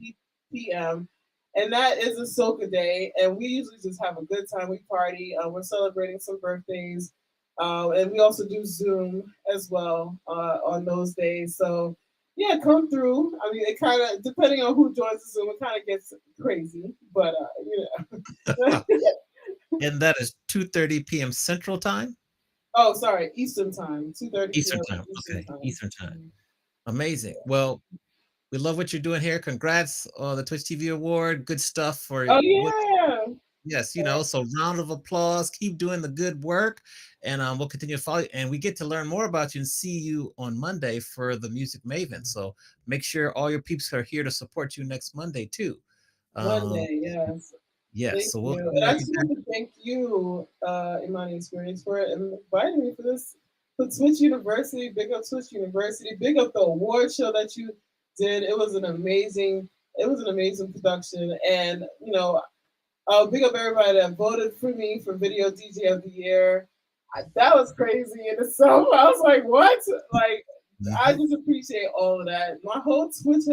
p.m. And that is a soca day. And we usually just have a good time. We party. We're celebrating some birthdays. And we also do Zoom as well on those days. So yeah, come through. I mean, it kind of, depending on who joins the Zoom, it kind of gets crazy. But And that is 2:30 p.m. Central Time? Oh, sorry, Eastern Time. 2:30 Eastern Time. Okay, Eastern Time. Amazing. Well, we love what you're doing here. Congrats on the Twitch TV Award. Good stuff for Oh, yeah. Yes, so round of applause. Keep doing the good work, and we'll continue to follow you. And we get to learn more about you and see you on Monday for the Music Maven. So make sure all your peeps are here to support you next Monday too. Monday, yes. Yes. So and I just want to thank you, Imani Experience, for inviting me for this. For Twitch University, big up Twitch University, big up the award show that you did. It was an amazing production, and big up everybody that voted for me for Video DJ of the Year. That was crazy in itself. I was like, what? Like, I just appreciate all of that. My whole Twitch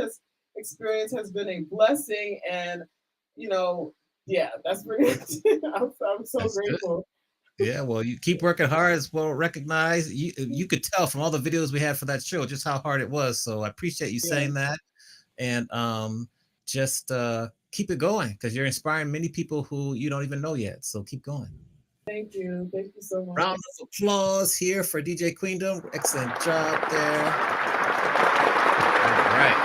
experience has been a blessing, and yeah, that's pretty much. I'm so grateful. Good. Yeah, well, you keep working hard. As well recognized. You could tell from all the videos we had for that show just how hard it was. So I appreciate you saying that, and just keep it going, because you're inspiring many people who you don't even know yet. So keep going. Thank you so much. Round of applause here for DJ Queendom. Excellent job there. All right,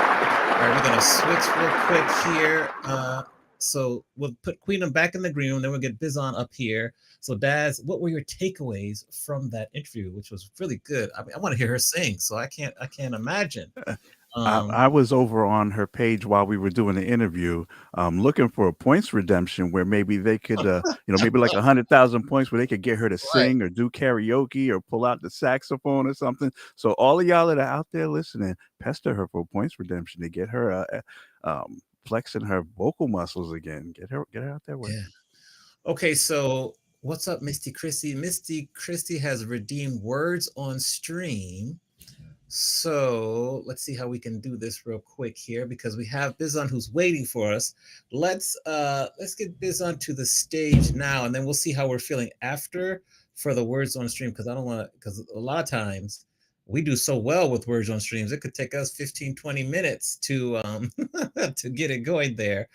we're gonna switch real quick here. So we'll put Queendom back in the green room, then we'll get Bizzon up here. So Daz, what were your takeaways from that interview, which was really good? I mean, I want to hear her sing, so I can't imagine. I was over on her page while we were doing the interview, looking for a points redemption where maybe they could, maybe like 100,000 points where they could get her to sing or do karaoke or pull out the saxophone or something. So all of y'all that are out there listening, pester her for points redemption to get her flexing her vocal muscles again. Get her out there with. Yeah. Okay, so what's up, Misty Christie? Misty Christie has redeemed words on stream. So let's see how we can do this real quick here, because we have Bizzon who's waiting for us. Let's get Bizzon to the stage now, and then we'll see how we're feeling after for the words on stream, because a lot of times we do so well with words on streams. It could take us 15, 20 minutes to to get it going there.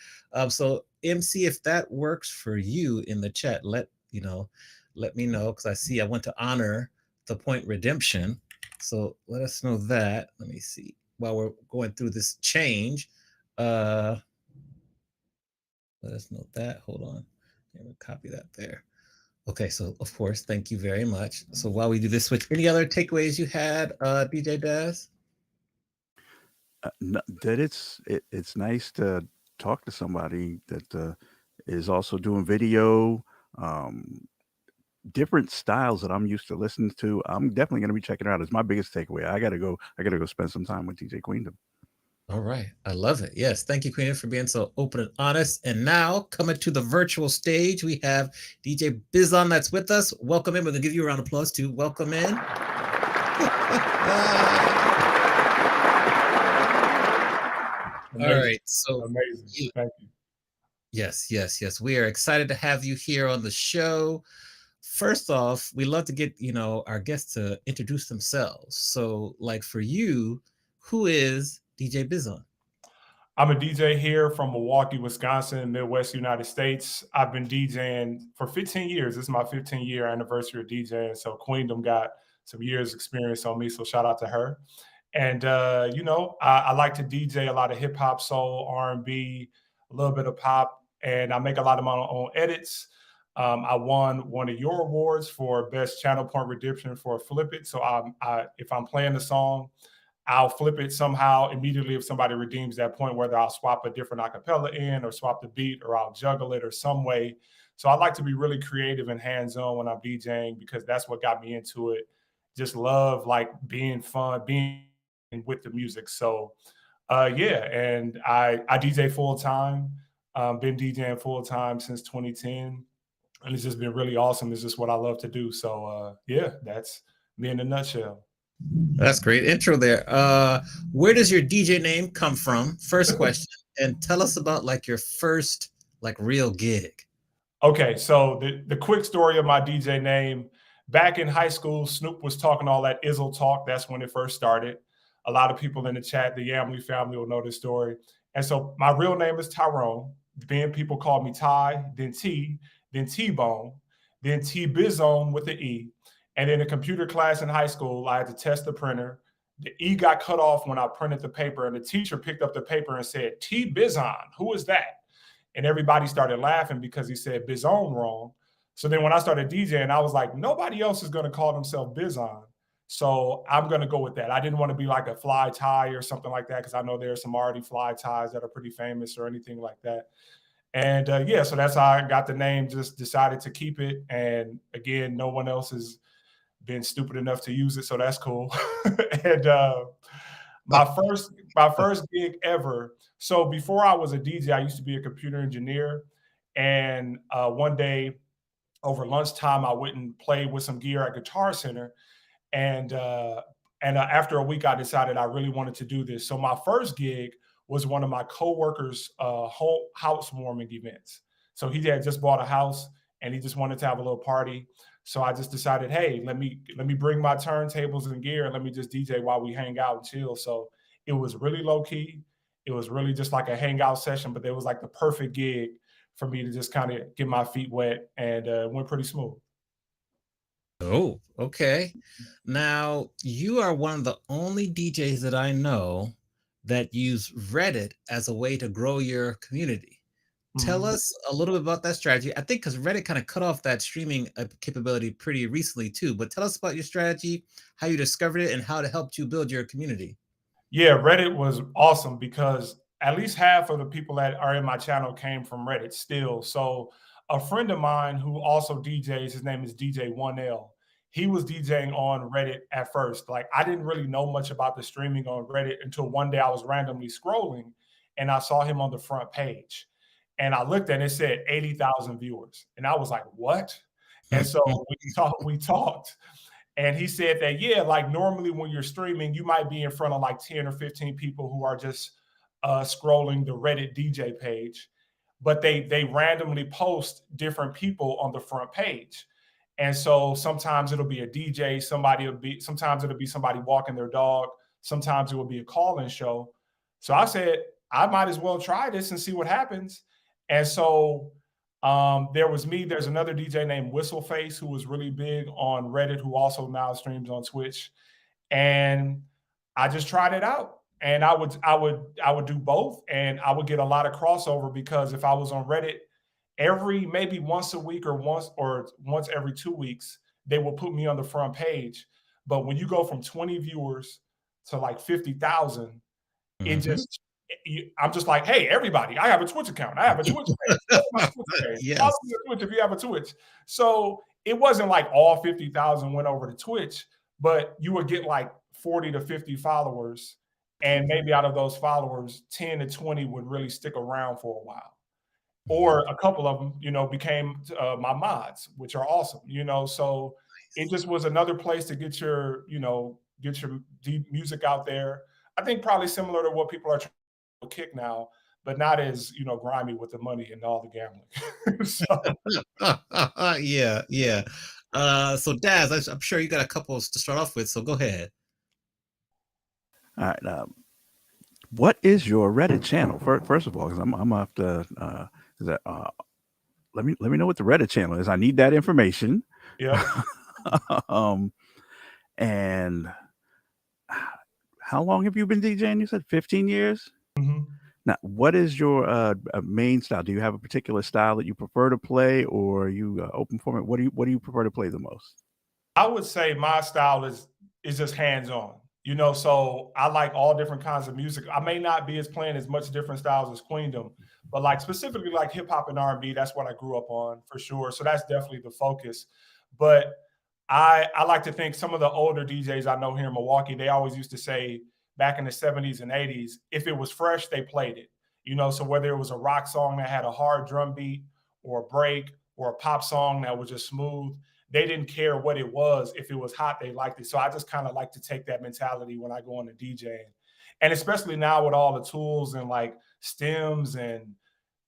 So MC, if that works for you in the chat, let me know, because I see I want to honor the point redemption. So let us know that. Let me see while we're going through this change. Let us know that. Hold on. We'll copy that there. Okay, so of course, thank you very much. So while we do this switch, any other takeaways you had, DJ Daz? That it's nice to talk to somebody that is also doing video, different styles that I'm used to listening to. I'm definitely going to be checking it out. It's my biggest takeaway. I gotta go spend some time with DJ Queendom. All right. I love it. Yes. Thank you, Queendom, for being so open and honest. And now, coming to the virtual stage, we have DJ Bizzon that's with us. Welcome in. We're going to give you a round of applause too. Welcome in. All right. So amazing. Thank you. Yes, yes, yes. We are excited to have you here on the show. First off, we love to get, our guests to introduce themselves. So, like for you, who is DJ Bizzon? I'm a DJ here from Milwaukee, Wisconsin, Midwest United States. I've been DJing for 15 years. This is my 15-year anniversary of DJing. So Queendom got some years experience on me. So shout out to her. And, I like to DJ a lot of hip hop, soul, R&B, a little bit of pop, and I make a lot of my own edits. I won one of your awards for best channel point redemption for Flip It. So if I'm playing the song, I'll flip it somehow immediately if somebody redeems that point, whether I'll swap a different acapella in or swap the beat or I'll juggle it or some way. So I like to be really creative and hands-on when I'm DJing because that's what got me into it. Just love like being fun, being with the music. So and I DJ full time. Been DJing full time since 2010, and it's just been really awesome. It's just what I love to do. So that's me in a nutshell. That's great intro there. Where does your DJ name come from? First question, and tell us about like your first like real gig. Okay, so the quick story of my DJ name. Back in high school, Snoop was talking all that Izzle talk. That's when it first started. A lot of people in the chat, the Yamley family will know this story. And so my real name is Tyrone. Then people call me Ty, then T-Bone, then T Bizzon with the E. And in a computer class in high school, I had to test the printer. The E got cut off when I printed the paper, and the teacher picked up the paper and said, T Bizzon, who is that? And everybody started laughing because he said Bizzon wrong. So then when I started DJing, I was like, nobody else is going to call themselves Bizzon. So I'm going to go with that. I didn't want to be like a Fly Ty or something like that because I know there are some already Fly Ties that are pretty famous or anything like that. And so that's how I got the name, just decided to keep it. And again, no one else has been stupid enough to use it. So that's cool. And my first gig ever. So before I was a DJ, I used to be a computer engineer. And one day over lunchtime, I went and played with some gear at Guitar Center. And after a week, I decided I really wanted to do this. So my first gig was one of my coworkers' whole housewarming events. So he had just bought a house and he just wanted to have a little party. So I just decided, hey, let me bring my turntables and gear and let me just DJ while we hang out and chill. So it was really low key. It was really just like a hangout session, but it was like the perfect gig for me to just kind of get my feet wet, and went pretty smooth. Oh, okay. Now, you are one of the only DJs that I know that use Reddit as a way to grow your community. Tell Mhm. us a little bit about that strategy. I think because Reddit kind of cut off that streaming capability pretty recently too. But tell us about your strategy, how you discovered it, and how it helped you build your community. Yeah, Reddit was awesome because at least half of the people that are in my channel came from Reddit still. So a friend of mine who also DJs, his name is DJ 1L. He was DJing on Reddit at first. Like I didn't really know much about the streaming on Reddit until one day I was randomly scrolling and I saw him on the front page. And I looked and it said 80,000 viewers. And I was like, what? And so we talked. And he said that, yeah, like normally when you're streaming, you might be in front of like 10 or 15 people who are just scrolling the Reddit DJ page, but they randomly post different people on the front page. And so sometimes it'll be a DJ, sometimes it'll be somebody walking their dog, sometimes it will be a call-in show. So I said, I might as well try this and see what happens. And so there was me. There's another DJ named Whistleface who was really big on Reddit, who also now streams on Twitch. And I just tried it out. And I would do both, and I would get a lot of crossover because if I was on Reddit, every maybe once a week or once every 2 weeks, they will put me on the front page. But when you go from 20 viewers to like 50,000, it Mhm. just I'm just like, hey, everybody, I have a Twitch account. I have a Twitch page. Follow my Twitch page. Follow Yes. me on Twitch if you have a Twitch. So it wasn't like all 50,000 went over to Twitch, but you would get like 40 to 50 followers. And maybe out of those followers, 10 to 20 would really stick around for a while. Or a couple of them, became my mods, which are awesome, So it just was another place to get your deep music out there. I think probably similar to what people are trying to kick now, but not as, grimy with the money and all the gambling. So Yeah, yeah. So Daz, I'm sure you got a couple to start off with, so go ahead. All right. What is your Reddit channel? First of all, because I'm gonna have to is that let me know what the Reddit channel is. I need that information. yeah. And how long have you been DJing? You said 15 years. Mhm. Now, what is your main style? Do you have a particular style that you prefer to play, or are you open format? What do you prefer to play the most? I would say my style is just hands on. So I like all different kinds of music. I may not be as playing as much different styles as Queendom, but like specifically like hip hop and R&B, that's what I grew up on for sure. So that's definitely the focus. But I like to think some of the older DJs I know here in Milwaukee, they always used to say back in the 70s and 80s, if it was fresh, they played it. So whether it was a rock song that had a hard drum beat or a break or a pop song that was just smooth, they didn't care what it was. If it was hot, they liked it. So I just kind of like to take that mentality when I go into DJing. And especially now with all the tools and like stems and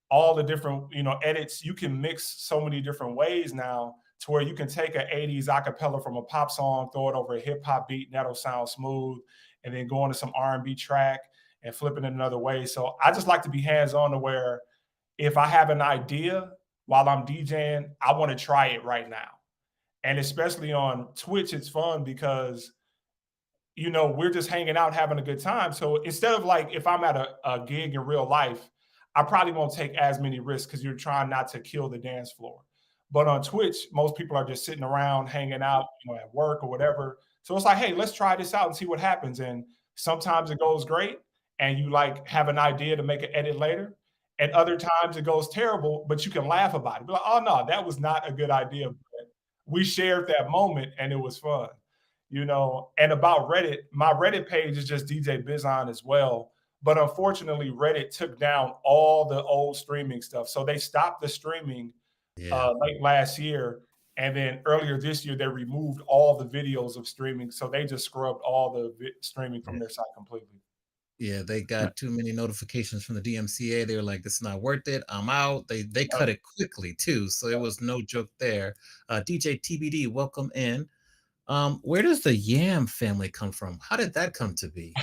all the different, edits, you can mix so many different ways now to where you can take an 80s acapella from a pop song, throw it over a hip hop beat, and that'll sound smooth, and then go into some R&B track and flip it in another way. So I just like to be hands-on to where if I have an idea while I'm DJing, I want to try it right now. And especially on Twitch, it's fun because, we're just hanging out, having a good time. So instead of like, if I'm at a gig in real life, I probably won't take as many risks because you're trying not to kill the dance floor. But on Twitch, most people are just sitting around, hanging out, at work or whatever. So it's like, hey, let's try this out and see what happens. And sometimes it goes great and you like have an idea to make an edit later. And other times it goes terrible, but you can laugh about it. Be like, oh no, that was not a good idea. But we shared that moment and it was fun. And about Reddit, my Reddit page is just DJ Bizzon as well. But unfortunately, Reddit took down all the old streaming stuff. So they stopped the streaming Yeah. late last year. And then earlier this year, they removed all the videos of streaming. So they just scrubbed all the streaming from Yeah. their site completely. Yeah, they got too many notifications from the DMCA. They were like, "This is not worth it. I'm out." They cut it quickly too, so it was no joke there. DJ TBD, welcome in. Where does the Yam family come from? How did that come to be?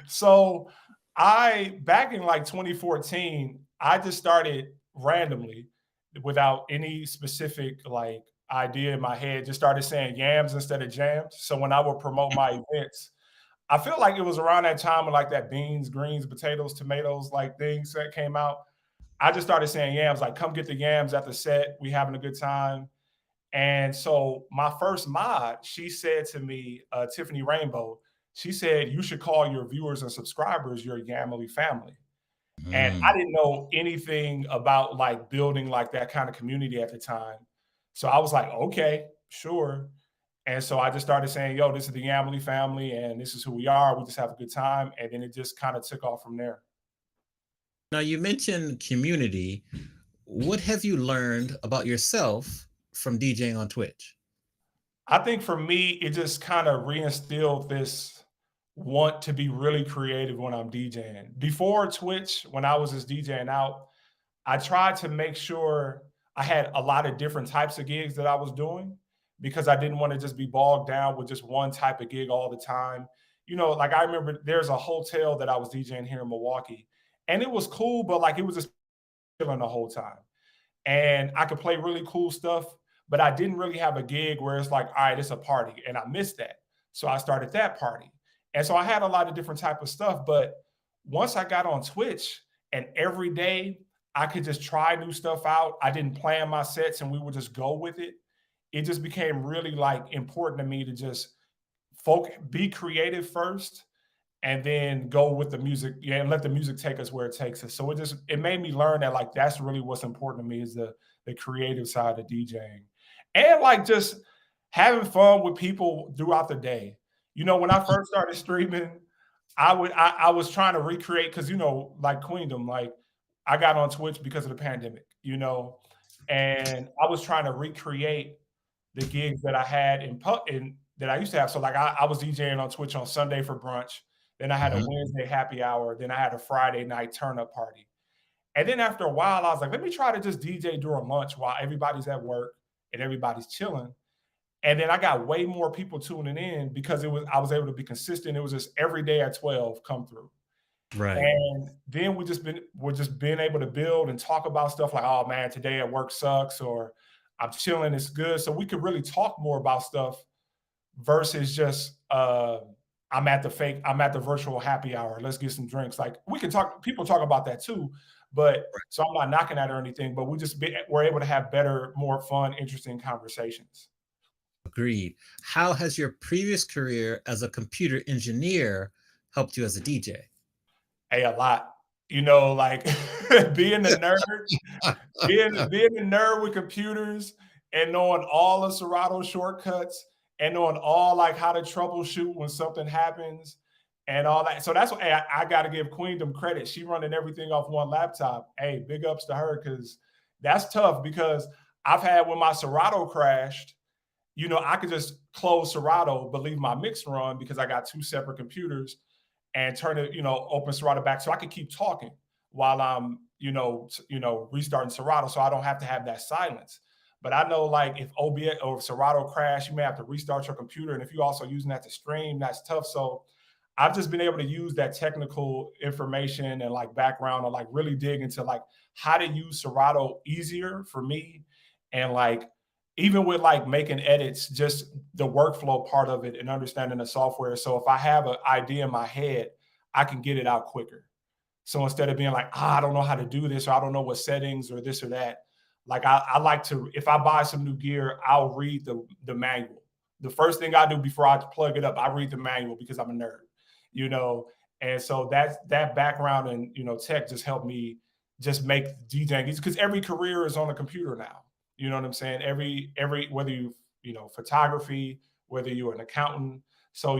So back in like 2014, I just started randomly without any specific like idea in my head, just started saying yams instead of jams. So when I would promote my events, I feel like it was around that time when like that beans, greens, potatoes, tomatoes, like things that came out. I just started saying yams, like come get the yams at the set. We having a good time. And so my first mod, she said to me, Tiffany Rainbow, she said, you should call your viewers and subscribers your Yamily family. And Mm. I didn't know anything about like building like that kind of community at the time. So I was like, okay, sure. And so I just started saying, yo, this is the Yamily family and this is who we are. We just have a good time. And then it just kind of took off from there. Now you mentioned community. What have you learned about yourself from DJing on Twitch? I think for me, it just kind of reinstilled this want to be really creative when I'm DJing. Before Twitch, when I was just DJing out, I tried to make sure I had a lot of different types of gigs that I was doing because I didn't want to just be bogged down with just one type of gig all the time. Like I remember there's a hotel that I was DJing here in Milwaukee, and it was cool, but like it was just chilling the whole time. And I could play really cool stuff, but I didn't really have a gig where it's like, all right, it's a party, and I missed that. So I started that party. And so I had a lot of different type of stuff, but once I got on Twitch and every day I could just try new stuff out, I didn't plan my sets and we would just go with it. It just became really like important to me to just be creative first and then go with the music, and let the music take us where it takes us. So it made me learn that like that's really what's important to me is the creative side of DJing. And like just having fun with people throughout the day. When I first started streaming, I was trying to recreate because like Queendom, like I got on Twitch because of the pandemic, and I was trying to recreate the gigs that I had in that I used to have. So like I was DJing on Twitch on Sunday for brunch. Then I had a Mhm. Wednesday happy hour. Then I had a Friday night turn up party. And then after a while, I was like, let me try to just DJ during lunch while everybody's at work and everybody's chilling. And then I got way more people tuning in because I was able to be consistent. It was just every day at 12 come through. Right. And then we're just being able to build and talk about stuff like, oh man, today at work sucks, or I'm chilling, it's good. So we could really talk more about stuff versus just I'm at the virtual happy hour. Let's get some drinks. Like we can talk, people talk about that too, but so I'm not knocking that or anything, but we're able to have better, more fun, interesting conversations. Agreed. How has your previous career as a computer engineer helped you as a DJ? Hey, a lot. You know, like being a nerd, being a nerd with computers and knowing all the Serato shortcuts and knowing all like how to troubleshoot when something happens and all that. So that's what hey, I got to give Queendom credit. She running everything off one laptop. Hey, big ups to her because that's tough because I've had when my Serato crashed, you know, I could just close Serato, but leave my mix run because I got two separate computers and turn it, you know, open Serato back so I can keep talking while I'm, restarting Serato so I don't have to have that silence. But I know like if OBS or if Serato crash, you may have to restart your computer. And if you're also using that to stream, that's tough. So I've just been able to use that technical information and like background and like really dig into like how to use Serato easier for me. And like even with like making edits, just the workflow part of it and understanding the software. So if I have an idea in my head, I can get it out quicker. So instead of being like, I don't know how to do this, or I don't know what settings or this or that, like I like to, if I buy some new gear, I'll read the manual. The first thing I do before I plug it up, I read the manual because I'm a nerd, you know. And so that background and tech just helped me just make DJing easy because every career is on a computer now. You know what I'm saying? Every whether photography, whether you're an accountant, so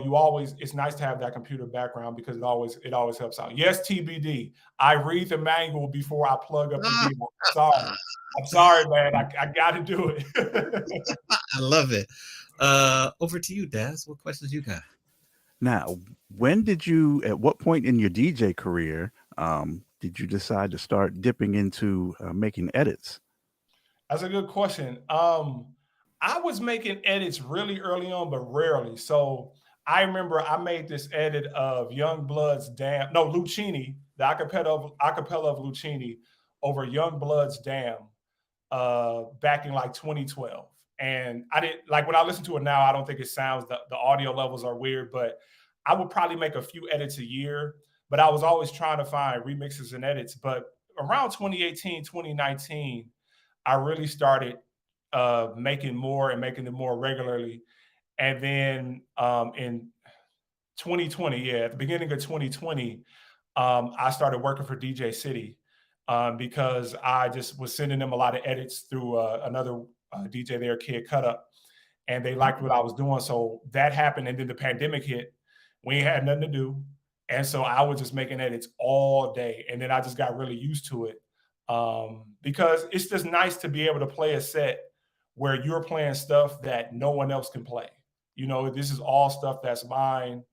it's nice to have that computer background because it always helps out. Yes, TBD. I read the manual before I plug up the gear. I'm sorry, man. I got to do it. I love it. Over to you, Daz. What questions you got? Now, at what point in your DJ career, did you decide to start dipping into making edits? That's a good question. I was making edits really early on, but rarely. So I remember I made this edit of Youngblood's Damn, no, Lucchini, the acapella of Lucchini over Youngblood's Damn back in like 2012. And I didn't like when I listen to it now, I don't think it sounds, the audio levels are weird, but I would probably make a few edits a year. But I was always trying to find remixes and edits. But around 2018, 2019, I really started making more and making them more regularly. And then in 2020, yeah, at the beginning of 2020, I started working for DJ City because I just was sending them a lot of edits through another DJ there, Kid Cut Up, and they liked what I was doing. So that happened, and then the pandemic hit. We had nothing to do, and so I was just making edits all day, and then I just got really used to it because it's just nice to be able to play a set where you're playing stuff that no one else can play. You know, this is all stuff that's mine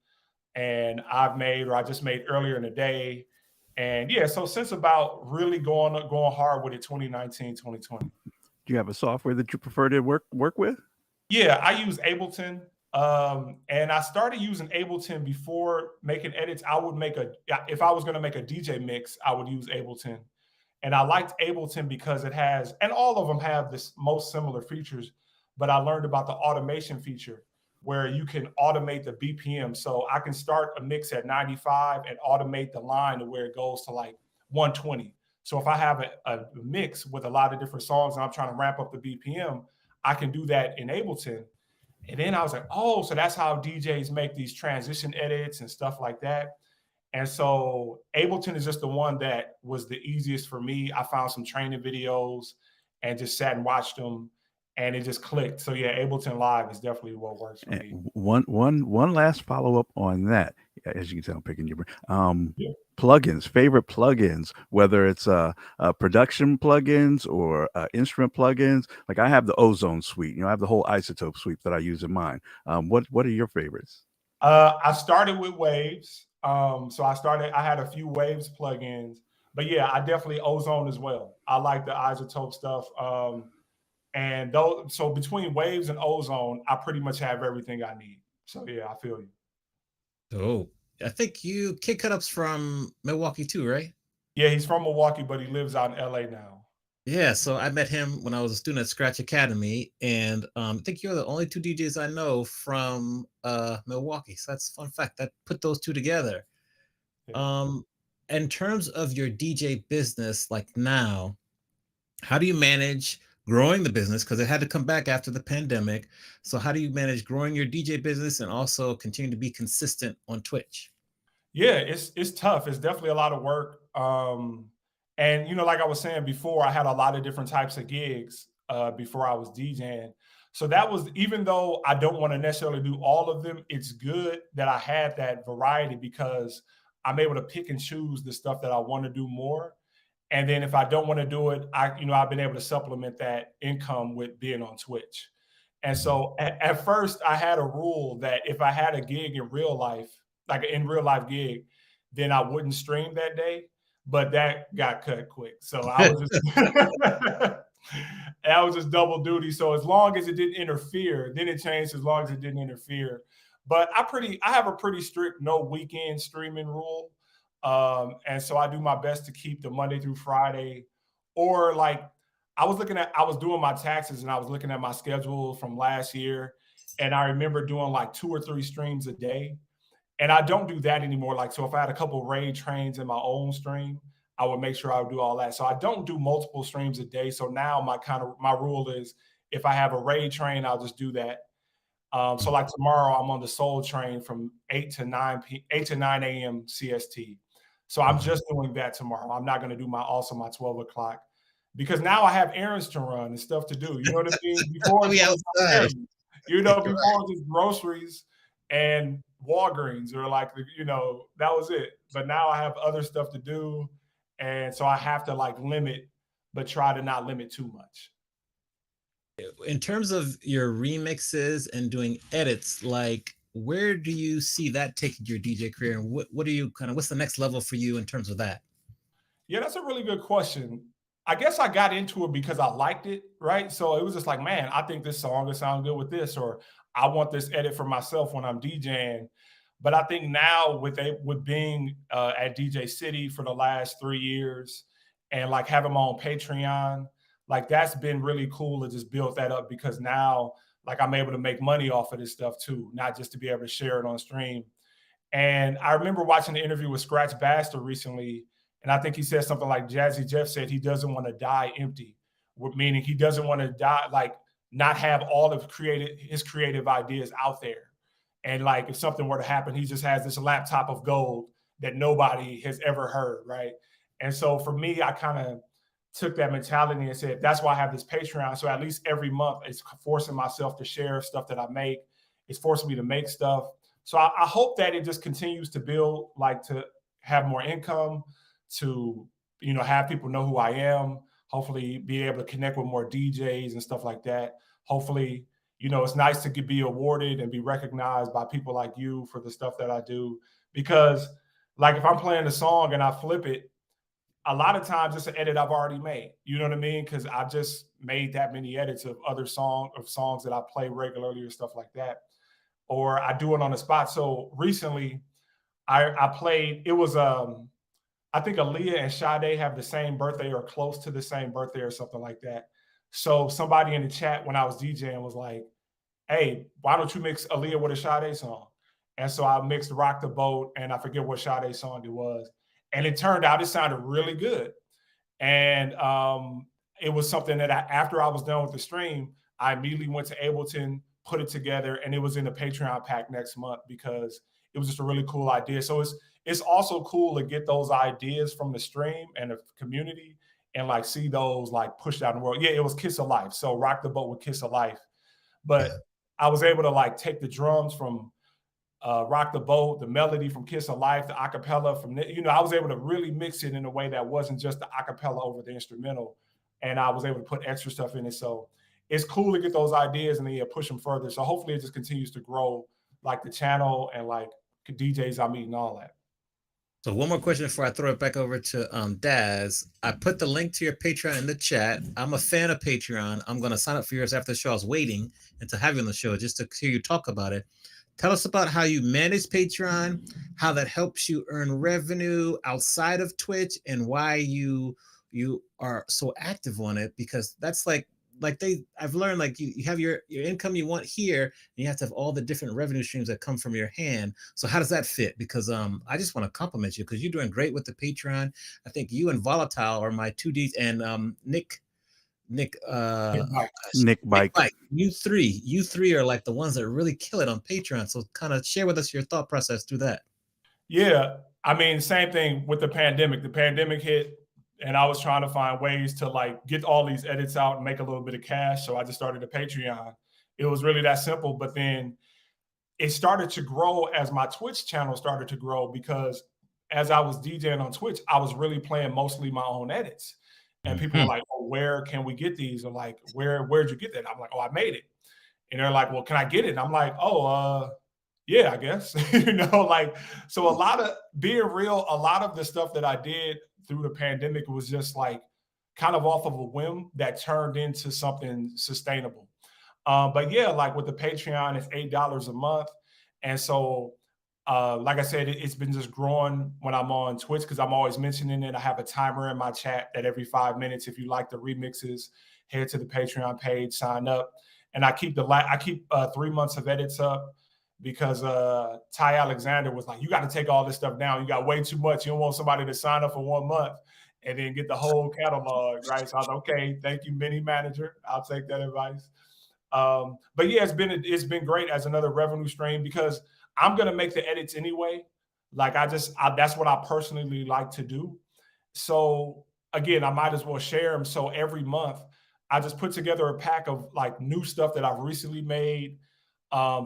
and I've made or I just made earlier in the day. And yeah, so since about really going hard with it 2019, 2020. Do you have a software that you prefer to work with? Yeah, I use Ableton. And I started using Ableton before making edits. If I was going to make a DJ mix, I would use Ableton. And I liked Ableton because it has, and all of them have this most similar features, but I learned about the automation feature where you can automate the BPM. So I can start a mix at 95 and automate the line to where it goes to like 120. So if I have a mix with a lot of different songs and I'm trying to ramp up the BPM, I can do that in Ableton. And then I was like, oh, so that's how DJs make these transition edits and stuff like that. And so Ableton is just the one that was the easiest for me. I found some training videos and just sat and watched them and it just clicked. So yeah, Ableton Live is definitely what works for me. One last follow-up on that. As you can tell, I'm picking your brain. Yeah. Plugins, favorite plugins, whether it's production plugins or instrument plugins. Like I have the Ozone suite. I have the whole Isotope suite that I use in mine. What are your favorites? I started with Waves. So I had a few Waves plugins, but yeah, I definitely Ozone as well. I like the isotope stuff. And those, so between Waves and Ozone, I pretty much have everything I need. So yeah, I feel you. Oh, I think you Kid Cutup's from Milwaukee too, right? Yeah, he's from Milwaukee, but he lives out in LA now. Yeah, so I met him when I was a student at Scratch Academy, and I think you're the only two DJs I know from Milwaukee. So that's a fun fact. That put those two together. Yeah. In terms of your DJ business, like now, how do you manage growing the business? Because it had to come back after the pandemic. So how do you manage growing your DJ business and also continue to be consistent on Twitch? Yeah, it's tough. It's definitely a lot of work. And like I was saying before, I had a lot of different types of gigs before I was DJing. So that was, even though I don't want to necessarily do all of them, it's good that I had that variety because I'm able to pick and choose the stuff that I want to do more. And then if I don't want to do it, I've been able to supplement that income with being on Twitch. And so at first I had a rule that if I had a gig in real life, like an in real life gig, then I wouldn't stream that day. But that got cut quick. So I was just I was just double duty. So as long as it didn't interfere, then it changed as long as it didn't interfere. But I have a pretty strict no weekend streaming rule. And so I do my best to keep the Monday through Friday, or like I was doing my taxes and I was looking at my schedule from last year. And I remember doing like 2 or 3 streams a day. And I don't do that anymore. Like, so if I had a couple of raid trains in my own stream, I would make sure I would do all that. So I don't do multiple streams a day. So now my rule is if I have a raid train, I'll just do that. So like tomorrow, I'm on the Soul train from 8 to 9 a.m. CST. So I'm just doing that tomorrow. I'm not going to do my 12 o'clock because now I have errands to run and stuff to do. You know what I mean? Before We outside. before it was just groceries and Walgreens or like, that was it. But now I have other stuff to do. And so I have to like limit, but try to not limit too much. In terms of your remixes and doing edits, like where do you see that taking your DJ career, and what do you what's the next level for you in terms of that? Yeah, that's a really good question. I guess I got into it because I liked it, right? So it was just like, man, I think this song would sound good with this, or I want this edit for myself when I'm DJing. But I think now with being at DJ City for the last 3 years and like having my own Patreon, like that's been really cool to just build that up because now like I'm able to make money off of this stuff too, not just to be able to share it on stream. And I remember watching the interview with Scratch Bastard recently, and I think he said something like Jazzy Jeff said he doesn't want to die empty, meaning he doesn't want to die, like not have all of his creative ideas out there. And like if something were to happen, he just has this laptop of gold that nobody has ever heard, right? And so for me, I kind of took that mentality and said, that's why I have this Patreon. So at least every month it's forcing myself to share stuff that I make. It's forcing me to make stuff. So I hope that it just continues to build, like to have more income, to, have people know who I am, hopefully be able to connect with more DJs and stuff like that. Hopefully, it's nice to be awarded and be recognized by people like you for the stuff that I do. Because like if I'm playing a song and I flip it, a lot of times it's an edit I've already made. You know what I mean? Because I've just made that many edits of songs that I play regularly or stuff like that. Or I do it on the spot. So recently I played, it was I think Aaliyah and Sade have the same birthday or close to the same birthday or something like that. So somebody in the chat when I was DJing was like, hey, why don't you mix Aaliyah with a Sade song? And so I mixed Rock the Boat and I forget what Sade song it was. And it turned out it sounded really good. And it was something that after I was done with the stream, I immediately went to Ableton, put it together, and it was in the Patreon pack next month because it was just a really cool idea. So it's also cool to get those ideas from the stream and the community and like see those like pushed out in the world. Yeah, it was Kiss of Life. So Rock the Boat with Kiss of Life. But I was able to like take the drums from Rock the Boat, the melody from Kiss of Life, the acapella from, I was able to really mix it in a way that wasn't just the acapella over the instrumental. And I was able to put extra stuff in it. So it's cool to get those ideas and then push them further. So hopefully it just continues to grow like the channel and like DJs I meet and all that. So one more question before I throw it back over to Daz. I put the link to your Patreon in the chat. I'm a fan of Patreon. I'm going to sign up for yours after the show. I was waiting and to have you on the show just to hear you talk about it. Tell us about how you manage Patreon, how that helps you earn revenue outside of Twitch, and why you are so active on it, because that's like I've learned, like, you have your income you want here, and you have to have all the different revenue streams that come from your hand. So how does that fit? Because I just want to compliment you because you're doing great with the Patreon. I think you and Volatile are my two Ds, and Nick Nick Nick Bike. Bike. You three are like the ones that really kill it on Patreon. So kind of share with us your thought process through that. Yeah, I mean, same thing with the pandemic. The pandemic hit, and I was trying to find ways to like get all these edits out and make a little bit of cash. So I just started a Patreon. It was really that simple. But then it started to grow as my Twitch channel started to grow, because as I was DJing on Twitch, I was really playing mostly my own edits. And people were like, "Oh, where can we get these?" Or like, where'd you get that? I'm like, "Oh, I made it." And they're like, "Well, can I get it?" And I'm like, "Oh, yeah, I guess." Like, so a lot of, being real, a lot of the stuff that I did through the pandemic was just like kind of off of a whim that turned into something sustainable. But yeah, like with the Patreon, it's $8 a month. And so, like I said, it's been just growing when I'm on Twitch, because I'm always mentioning it. I have a timer in my chat that every 5 minutes, if you like the remixes, head to the Patreon page, sign up. And I keep 3 months of edits up, because Ty Alexander was like, "You got to take all this stuff down. You got way too much. You don't want somebody to sign up for 1 month and then get the whole catalog," right? So I was like, "Okay, thank you, mini manager. I'll take that advice." But yeah, it's been great as another revenue stream, because I'm gonna make the edits anyway. Like, that's what I personally like to do. So again, I might as well share them. So every month, I just put together a pack of like new stuff that I've recently made,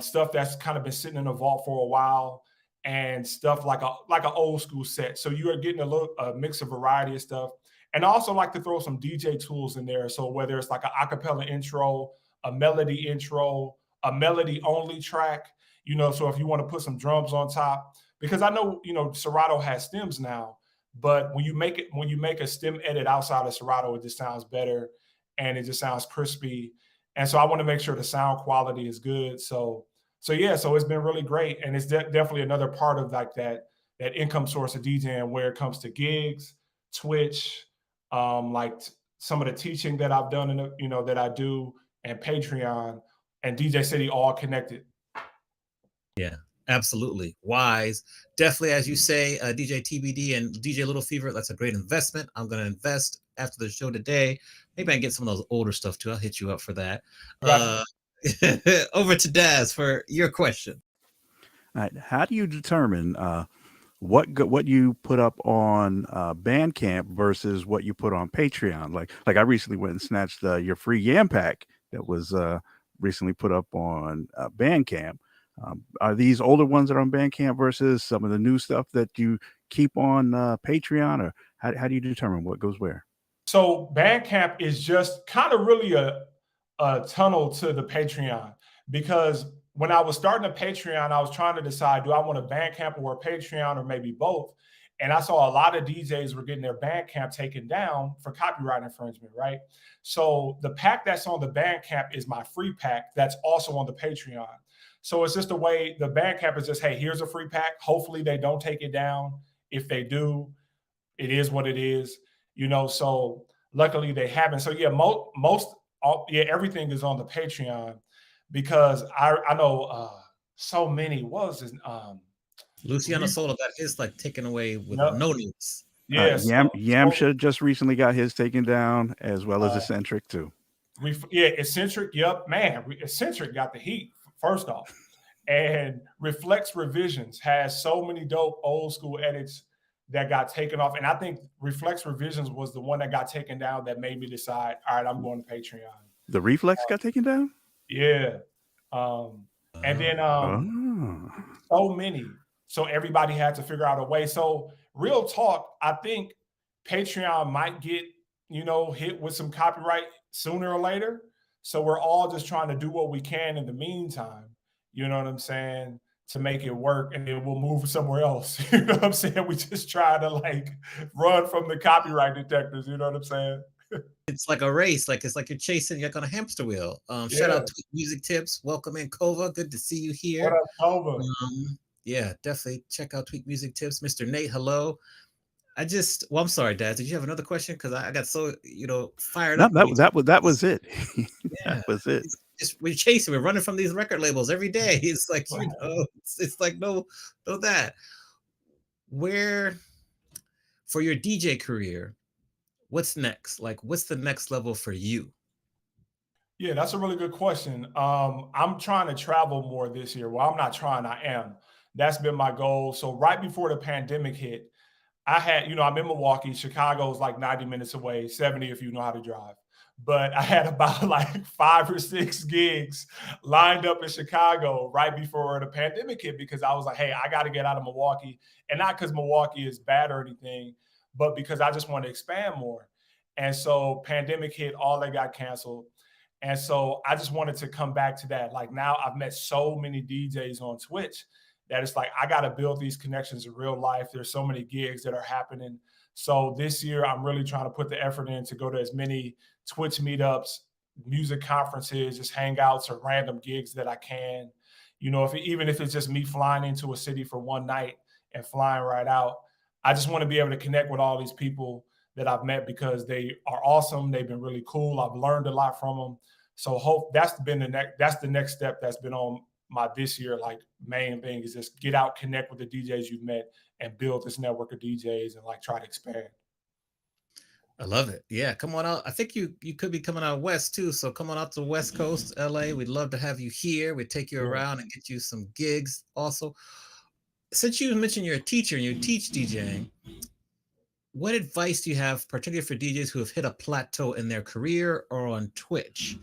stuff that's kind of been sitting in a vault for a while, and stuff like an old school set. So you are getting a mix of variety of stuff. And I also like to throw some DJ tools in there. So whether it's like an acapella intro, a melody intro, a melody only track, so if you want to put some drums on top, because I know, Serato has stems now, but when you make a stem edit outside of Serato, it just sounds better and it just sounds crispy. And so I want to make sure the sound quality is good. So yeah, so it's been really great. And it's definitely another part of like that income source of DJing, where it comes to gigs, Twitch, some of the teaching that I've done, that I do, and Patreon and DJ City, all connected. Yeah, absolutely. Wise. Definitely, as you say, DJ TBD and DJ Little Fever, that's a great investment. I'm going to invest after the show today. Maybe I can get some of those older stuff too. I'll hit you up for that. Over to Daz for your question. All right. How do you determine what you put up on Bandcamp versus what you put on Patreon? Like I recently went and snatched your free Yam pack that was recently put up on Bandcamp. Are these older ones that are on Bandcamp versus some of the new stuff that you keep on Patreon, or how do you determine what goes where? So Bandcamp is just kind of really a tunnel to the Patreon, because when I was starting a Patreon, I was trying to decide, do I want a Bandcamp or a Patreon, or maybe both? And I saw a lot of DJs were getting their Bandcamp taken down for copyright infringement, right? So the pack that's on the Bandcamp is my free pack that's also on the Patreon. So it's just a way, the Bandcamp is just, hey, here's a free pack. Hopefully they don't take it down. If they do, it is what it is, so luckily they haven't. So yeah, everything is on the Patreon, because I know so many, Luciano Solo got his like taken away with no news. Yes. Yamcha just recently got his taken down, as well as Eccentric too. Eccentric. Yep, man. Eccentric got the heat, first off. And Reflex Revisions has so many dope old school edits that got taken off. And I think Reflex Revisions was the one that got taken down that made me decide, all right, I'm going to Patreon. The Reflex got taken down? Yeah. And then so many. So everybody had to figure out a way. So real talk, I think Patreon might get, hit with some copyright sooner or later. So we're all just trying to do what we can in the meantime, you know what I'm saying, to make it work, and then we'll move somewhere else. You know what I'm saying? We just try to like run from the copyright detectors. You know what I'm saying? It's like a race, like it's like you're chasing, you're on a hamster wheel. Shout Yeah. out to Music Tips. Welcome in, Kova. Good to see you What here. up, Nova? Yeah, definitely check out Tweak Music Tips. Mr. Nate, hello. Well, I'm sorry, Dad. Did you have another question? Because I got so fired No, up. that was it. Yeah, That was it. we're chasing. We're running from these record labels every day. It's like it's like no that. Where for your DJ career, what's next? Like, what's the next level for you? Yeah, that's a really good question. I'm trying to travel more this year. Well, I'm not trying, I am. That's been my goal. So right before the pandemic hit, I had, I'm in Milwaukee. Chicago is like 90 minutes away, 70 if you know how to drive. But I had about like 5 or 6 gigs lined up in Chicago right before the pandemic hit because I was like, hey, I got to get out of Milwaukee. And not because Milwaukee is bad or anything, but because I just want to expand more. And so pandemic hit, all that got canceled. And so I just wanted to come back to that. Like now I've met so many DJs on Twitch that it's like I got to build these connections in real life. There's so many gigs that are happening. So this year I'm really trying to put the effort in to go to as many Twitch meetups, music conferences, just hangouts or random gigs that I can. Even if it's just me flying into a city for one night and flying right out, I just want to be able to connect with all these people that I've met because they are awesome. They've been really cool. I've learned a lot from them. So that's the next step that's been on my this year like main thing is just get out, connect with the DJs you've met, and build this network of DJs and like try to expand. I love it. Yeah, come on out. I think you could be coming out west too. So come on out to the West Coast, LA. We'd love to have you here. We'd take you around and get you some gigs. Also, since you mentioned you're a teacher and you teach DJing, what advice do you have, particularly for DJs who have hit a plateau in their career or on Twitch?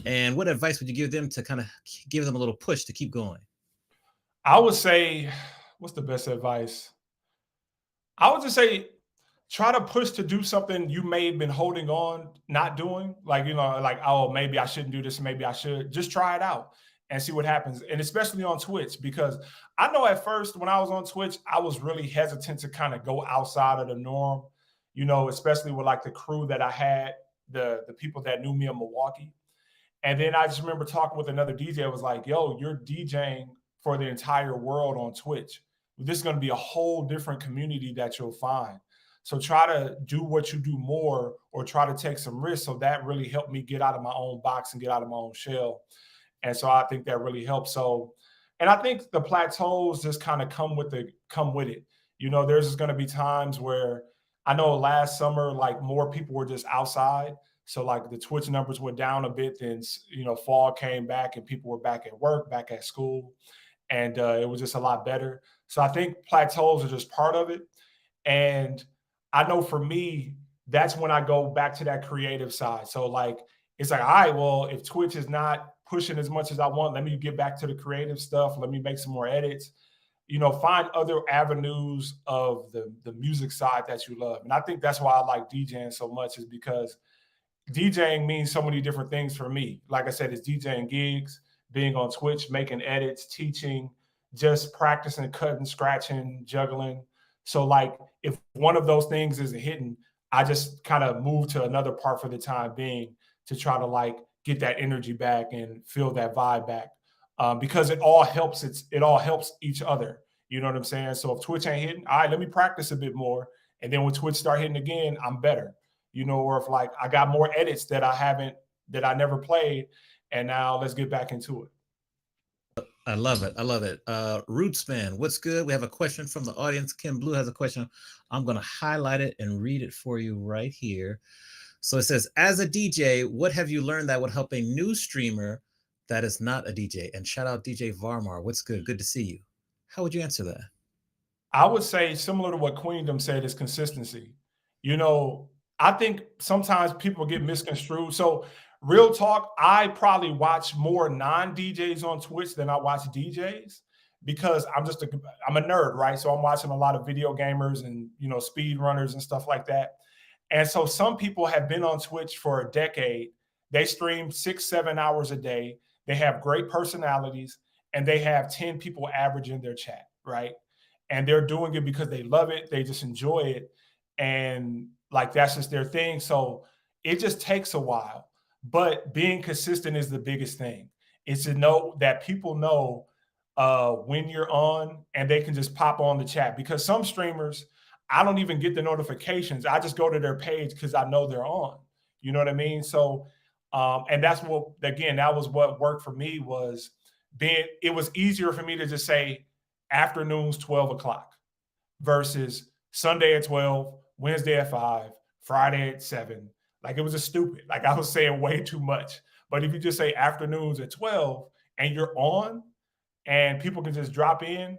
And what advice would you give them to kind of give them a little push to keep going? I would say, what's the best advice? I would just say, try to push to do something you may have been holding on, not doing. Like, oh, maybe I shouldn't do this. Maybe I should. Just try it out and see what happens. And especially on Twitch, because I know at first when I was on Twitch, I was really hesitant to kind of go outside of the norm, especially with like the crew that I had, the people that knew me in Milwaukee. And then I just remember talking with another DJ. It was like, yo, you're DJing for the entire world on Twitch. This is going to be a whole different community that you'll find. So try to do what you do more or try to take some risks. So that really helped me get out of my own box and get out of my own shell. And so I think that really helps. So, and I think the plateaus just kind of come with it. There's just going to be times where I know last summer, like more people were just outside. So like the Twitch numbers were down a bit, then, fall came back and people were back at work, back at school. And it was just a lot better. So I think plateaus are just part of it. And I know for me, that's when I go back to that creative side. So like, it's like, all right, well, if Twitch is not pushing as much as I want, let me get back to the creative stuff. Let me make some more edits, find other avenues of the music side that you love. And I think that's why I like DJing so much is because DJing means so many different things for me. Like I said, it's DJing gigs, being on Twitch, making edits, teaching, just practicing, cutting, scratching, juggling. So like if one of those things isn't hitting, I just kind of move to another part for the time being to try to like get that energy back and feel that vibe back. Because it all helps. It all helps each other. You know what I'm saying? So if Twitch ain't hitting, all right, let me practice a bit more. And then when Twitch start hitting again, I'm better. Or if like I got more edits that I never played, and now let's get back into it. I love it. I love it. Rootsman, what's good? We have a question from the audience. Kim Blue has a question. I'm going to highlight it and read it for you right here. So it says, as a DJ, what have you learned that would help a new streamer that is not a DJ? And shout out DJ Varmar. What's good? Good to see you. How would you answer that? I would say similar to what Queendom said is consistency. I think sometimes people get misconstrued. So real talk, I probably watch more non-DJs on Twitch than I watch DJs because I'm a nerd, right? So I'm watching a lot of video gamers and, speed runners and stuff like that. And so some people have been on Twitch for a decade. They stream 6-7 hours a day. They have great personalities and they have 10 people average in their chat, right? And they're doing it because they love it, they just enjoy it, and like that's just their thing. So it just takes a while, but being consistent is the biggest thing. It's to know that people know when you're on, and they can just pop on the chat, because some streamers, I don't even get the notifications. I just go to their page because I know they're on. You know what I mean? So, and that's what, again, that was what worked for me, was it was easier for me to just say afternoons 12 o'clock versus Sunday at 12, Wednesday at 5, Friday at 7. Like, it was just stupid. Like, I was saying way too much. But if you just say afternoons at 12 and you're on, and people can just drop in,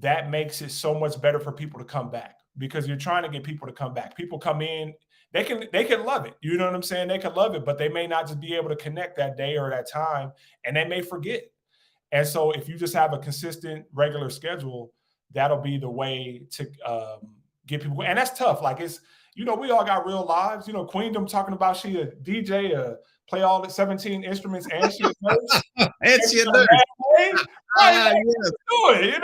that makes it so much better for people to come back, because you're trying to get people to come back. People come in, they can love it. You know what I'm saying? They can love it, but they may not just be able to connect that day or that time, and they may forget. And so if you just have a consistent, regular schedule, that'll be the way to get people. And that's tough. Like, it's, we all got real lives. Queendom talking about she a DJ, play all the 17 instruments, and she a nurse. And she a nurse. Right, yes. Do it,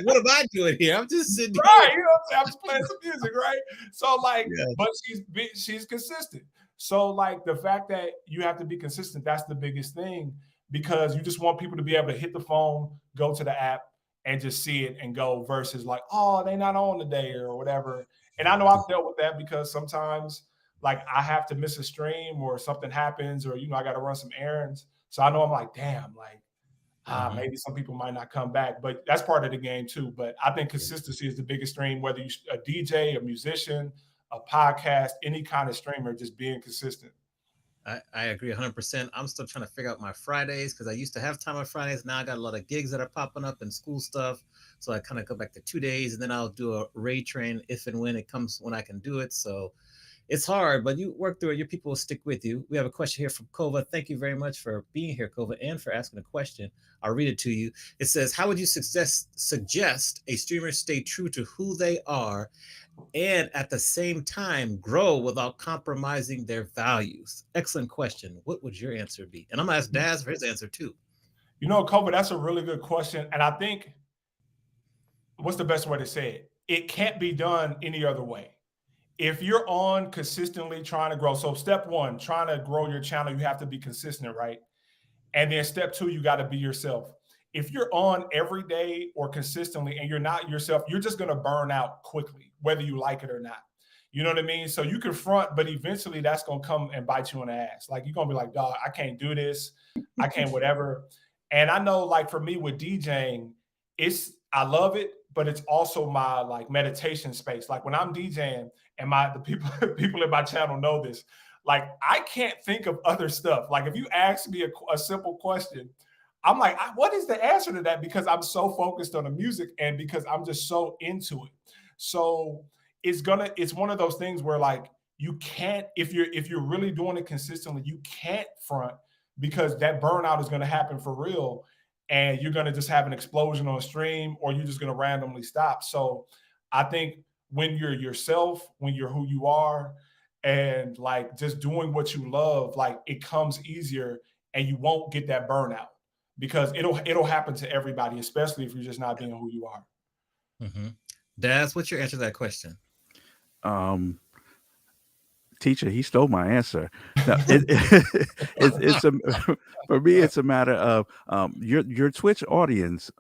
What am I doing here? I'm just sitting right, here. I'm just playing some music, right? So, like, Yeah. but she's consistent. So, like, the fact that you have to be consistent, that's the biggest thing, because you just want people to be able to hit the phone, go to the app, and just see it and go, versus like, oh, they're not on today or whatever. And I know I've dealt with that, because sometimes, like, I have to miss a stream or something happens, or, I got to run some errands. So I know I'm like, damn, like, maybe some people might not come back, but that's part of the game too. But I think consistency is the biggest stream, whether you're a DJ, a musician, a podcast, any kind of streamer, just being consistent. I agree 100%. I'm still trying to figure out my Fridays, because I used to have time on Fridays. Now I got a lot of gigs that are popping up and school stuff. So I kind of go back to 2 days, and then I'll do a raid train if and when it comes, when I can do it. So it's hard, but you work through it. Your people will stick with you. We have a question here from Kova. Thank you very much for being here, Kova, and for asking a question. I'll read it to you. It says, how would you suggest a streamer stay true to who they are and at the same time grow without compromising their values? Excellent question. What would your answer be? And I'm going to ask Daz for his answer too. Kova, that's a really good question. And I think, what's the best way to say it? It can't be done any other way. If you're on consistently trying to grow, so step one, trying to grow your channel, you have to be consistent, right? And then step two, you got to be yourself. If you're on every day or consistently and you're not yourself, you're just going to burn out quickly, whether you like it or not. You know what I mean? So you can front, but eventually that's going to come and bite you in the ass. Like, you're going to be like, dog, I can't do this. I can't whatever. And I know, like, for me with DJing, I love it, but it's also my, like, meditation space. Like, when I'm DJing, and the people in my channel know this, like, I can't think of other stuff. Like, if you ask me a simple question, I'm like, what is the answer to that? Because I'm so focused on the music and because I'm just so into it. So it's one of those things where, like, you can't, if you're really doing it consistently, you can't front, because that burnout is going to happen for real. And you're going to just have an explosion on stream, or you're just going to randomly stop. So I think when you're yourself, when you're who you are, and, like, just doing what you love, like, it comes easier and you won't get that burnout, because it'll happen to everybody, especially if you're just not being who you are. Mm-hmm. Daz, what's your answer to that question? Teacher, he stole my answer. No, for me, it's a matter of your Twitch audience.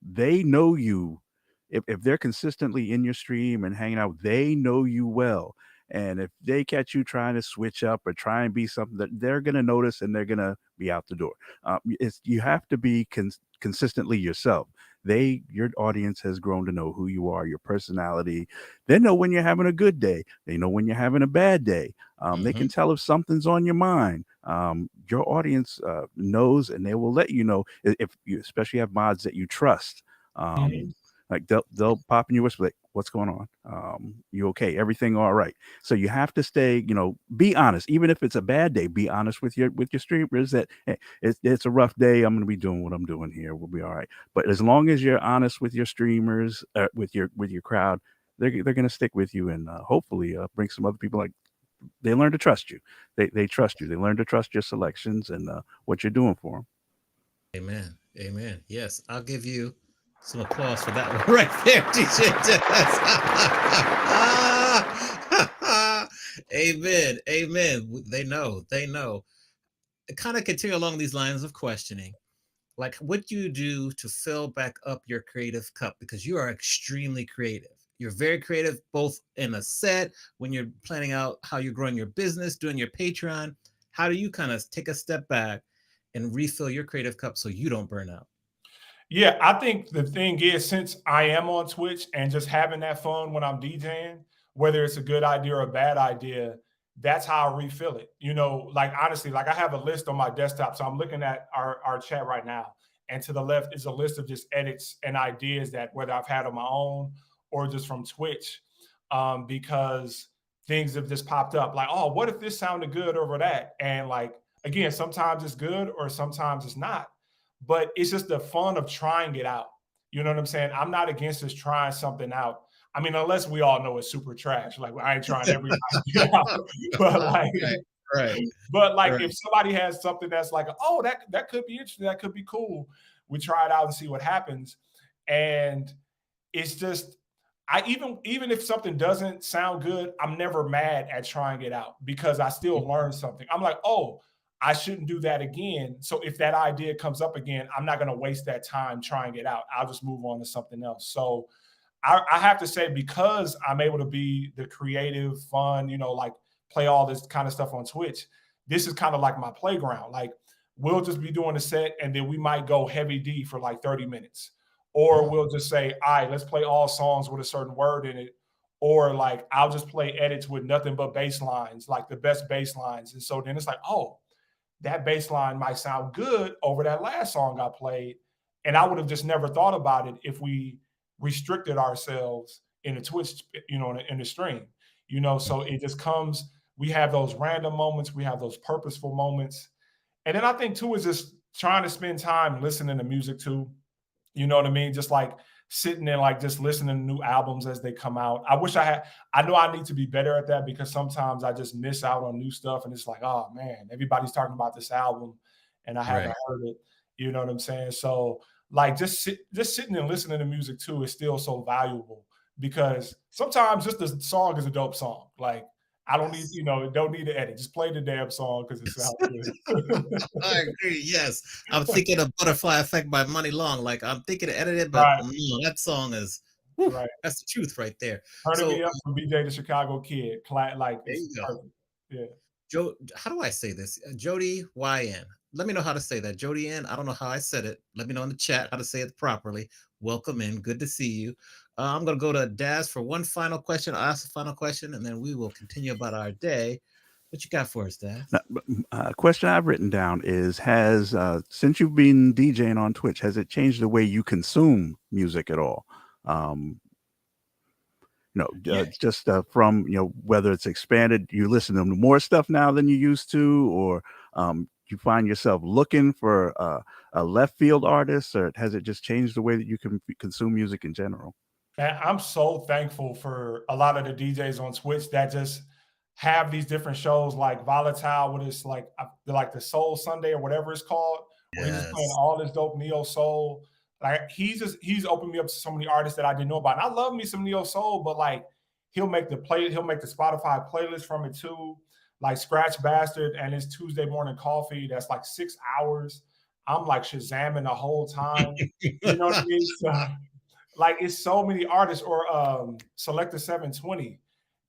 They know you. If they're consistently in your stream and hanging out, they know you well. And if they catch you trying to switch up or try and be something, that they're going to notice, and they're going to be out the door. You have to be consistently yourself. Your audience has grown to know who you are, your personality. They know when you're having a good day. They know when you're having a bad day. They can tell if something's on your mind. Your audience knows, and they will let you know, if you especially have mods that you trust. Like, they'll pop in your whisper, like, what's going on? You okay? Everything all right? So you have to stay, be honest. Even if it's a bad day, be honest with your streamers that, hey, it's a rough day. I'm going to be doing what I'm doing here. We'll be all right. But as long as you're honest with your streamers, with your crowd, they're going to stick with you, and hopefully bring some other people. Like, they learn to trust you. They trust you. They learn to trust your selections and what you're doing for them. Amen. Amen. Yes, I'll give you some applause for that one right there, DJ Dennis. Amen. Amen. They know. They know. Kind of continue along these lines of questioning. Like, what do you do to fill back up your creative cup? Because you are extremely creative. You're very creative, both in a set, when you're planning out how you're growing your business, doing your Patreon. How do you kind of take a step back and refill your creative cup so you don't burn out? Yeah, I think the thing is, since I am on Twitch and just having that fun when I'm DJing, whether it's a good idea or a bad idea, that's how I refill it. Like honestly, like I have a list on my desktop. So I'm looking at our chat right now. And to the left is a list of just edits and ideas that whether I've had on my own or just from Twitch, because things have just popped up. Like, oh, what if this sounded good over that? And like, again, sometimes it's good or sometimes it's not, but it's just the fun of trying it out. You know what I'm saying? I'm not against just trying something out. I mean, unless we all know it's super trash. Like I ain't trying every idea out. But like, Right, right, but like right. if somebody has something that's like, oh, that could be interesting, that could be cool. We try it out and see what happens. And it's just even if something doesn't sound good, I'm never mad at trying it out because I still learn something. I'm like, oh, I shouldn't do that again. So if that idea comes up again, I'm not going to waste that time trying it out. I'll just move on to something else. So I have to say, because I'm able to be the creative, fun, like play all this kind of stuff on Twitch, this is kind of like my playground. Like we'll just be doing a set and then we might go heavy D for like 30 minutes. Or we'll just say, all right, let's play all songs with a certain word in it. Or like I'll just play edits with nothing but bass lines, like the best bass lines. And so then it's like, oh, that bass line might sound good over that last song I played. And I would have just never thought about it if we restricted ourselves in the Twitch, in the stream, so it just comes, we have those random moments, we have those purposeful moments. And then I think too is just trying to spend time listening to music too. You know what I mean? Just like sitting there, like just listening to new albums as they come out. I know I need to be better at that because sometimes I just miss out on new stuff and it's like, oh man, everybody's talking about this album and I haven't Right. heard it. You know what I'm saying? So like just sitting and listening to music too is still so valuable because sometimes just the song is a dope song. Like I don't need, don't need to edit. Just play the damn song because it sounds good. I agree. Yes, I'm thinking of Butterfly Effect by Money Long. Like I'm thinking of edited, but Right, that song is, whew, right. that's the truth right there. Turning So Me Up from BJ the Chicago Kid. Like there it's you go. perfect. Yeah. Joe, how do I say this? Jody YN. Let me know how to say that. Jody N. I don't know how I said it. Let me know in the chat how to say it properly. Welcome in. Good to see you. I'm going to go to Daz for one final question. I'll ask the final question, and then we will continue about our day. What you got for us, Daz? Now, question I've written down is: Has since you've been DJing on Twitch, has it changed the way you consume music at all? Um, Yeah. just from whether it's expanded, you listen to more stuff now than you used to, or you find yourself looking for a left field artist, or has it just changed the way that you can consume music in general? Man, I'm so thankful for a lot of the DJs on Twitch that just have these different shows like Volatile, what is like the Soul Sunday or whatever it's called, where he's just playing Yes. all this dope neo soul. Like he's opened me up to so many artists that I didn't know about. And I love me some neo soul, but like he'll make the Spotify playlist from it too. Like Scratch Bastard and his Tuesday Morning Coffee, that's like 6 hours. I'm like Shazamming the whole time. You know what I mean? So like it's so many artists or Selector 720.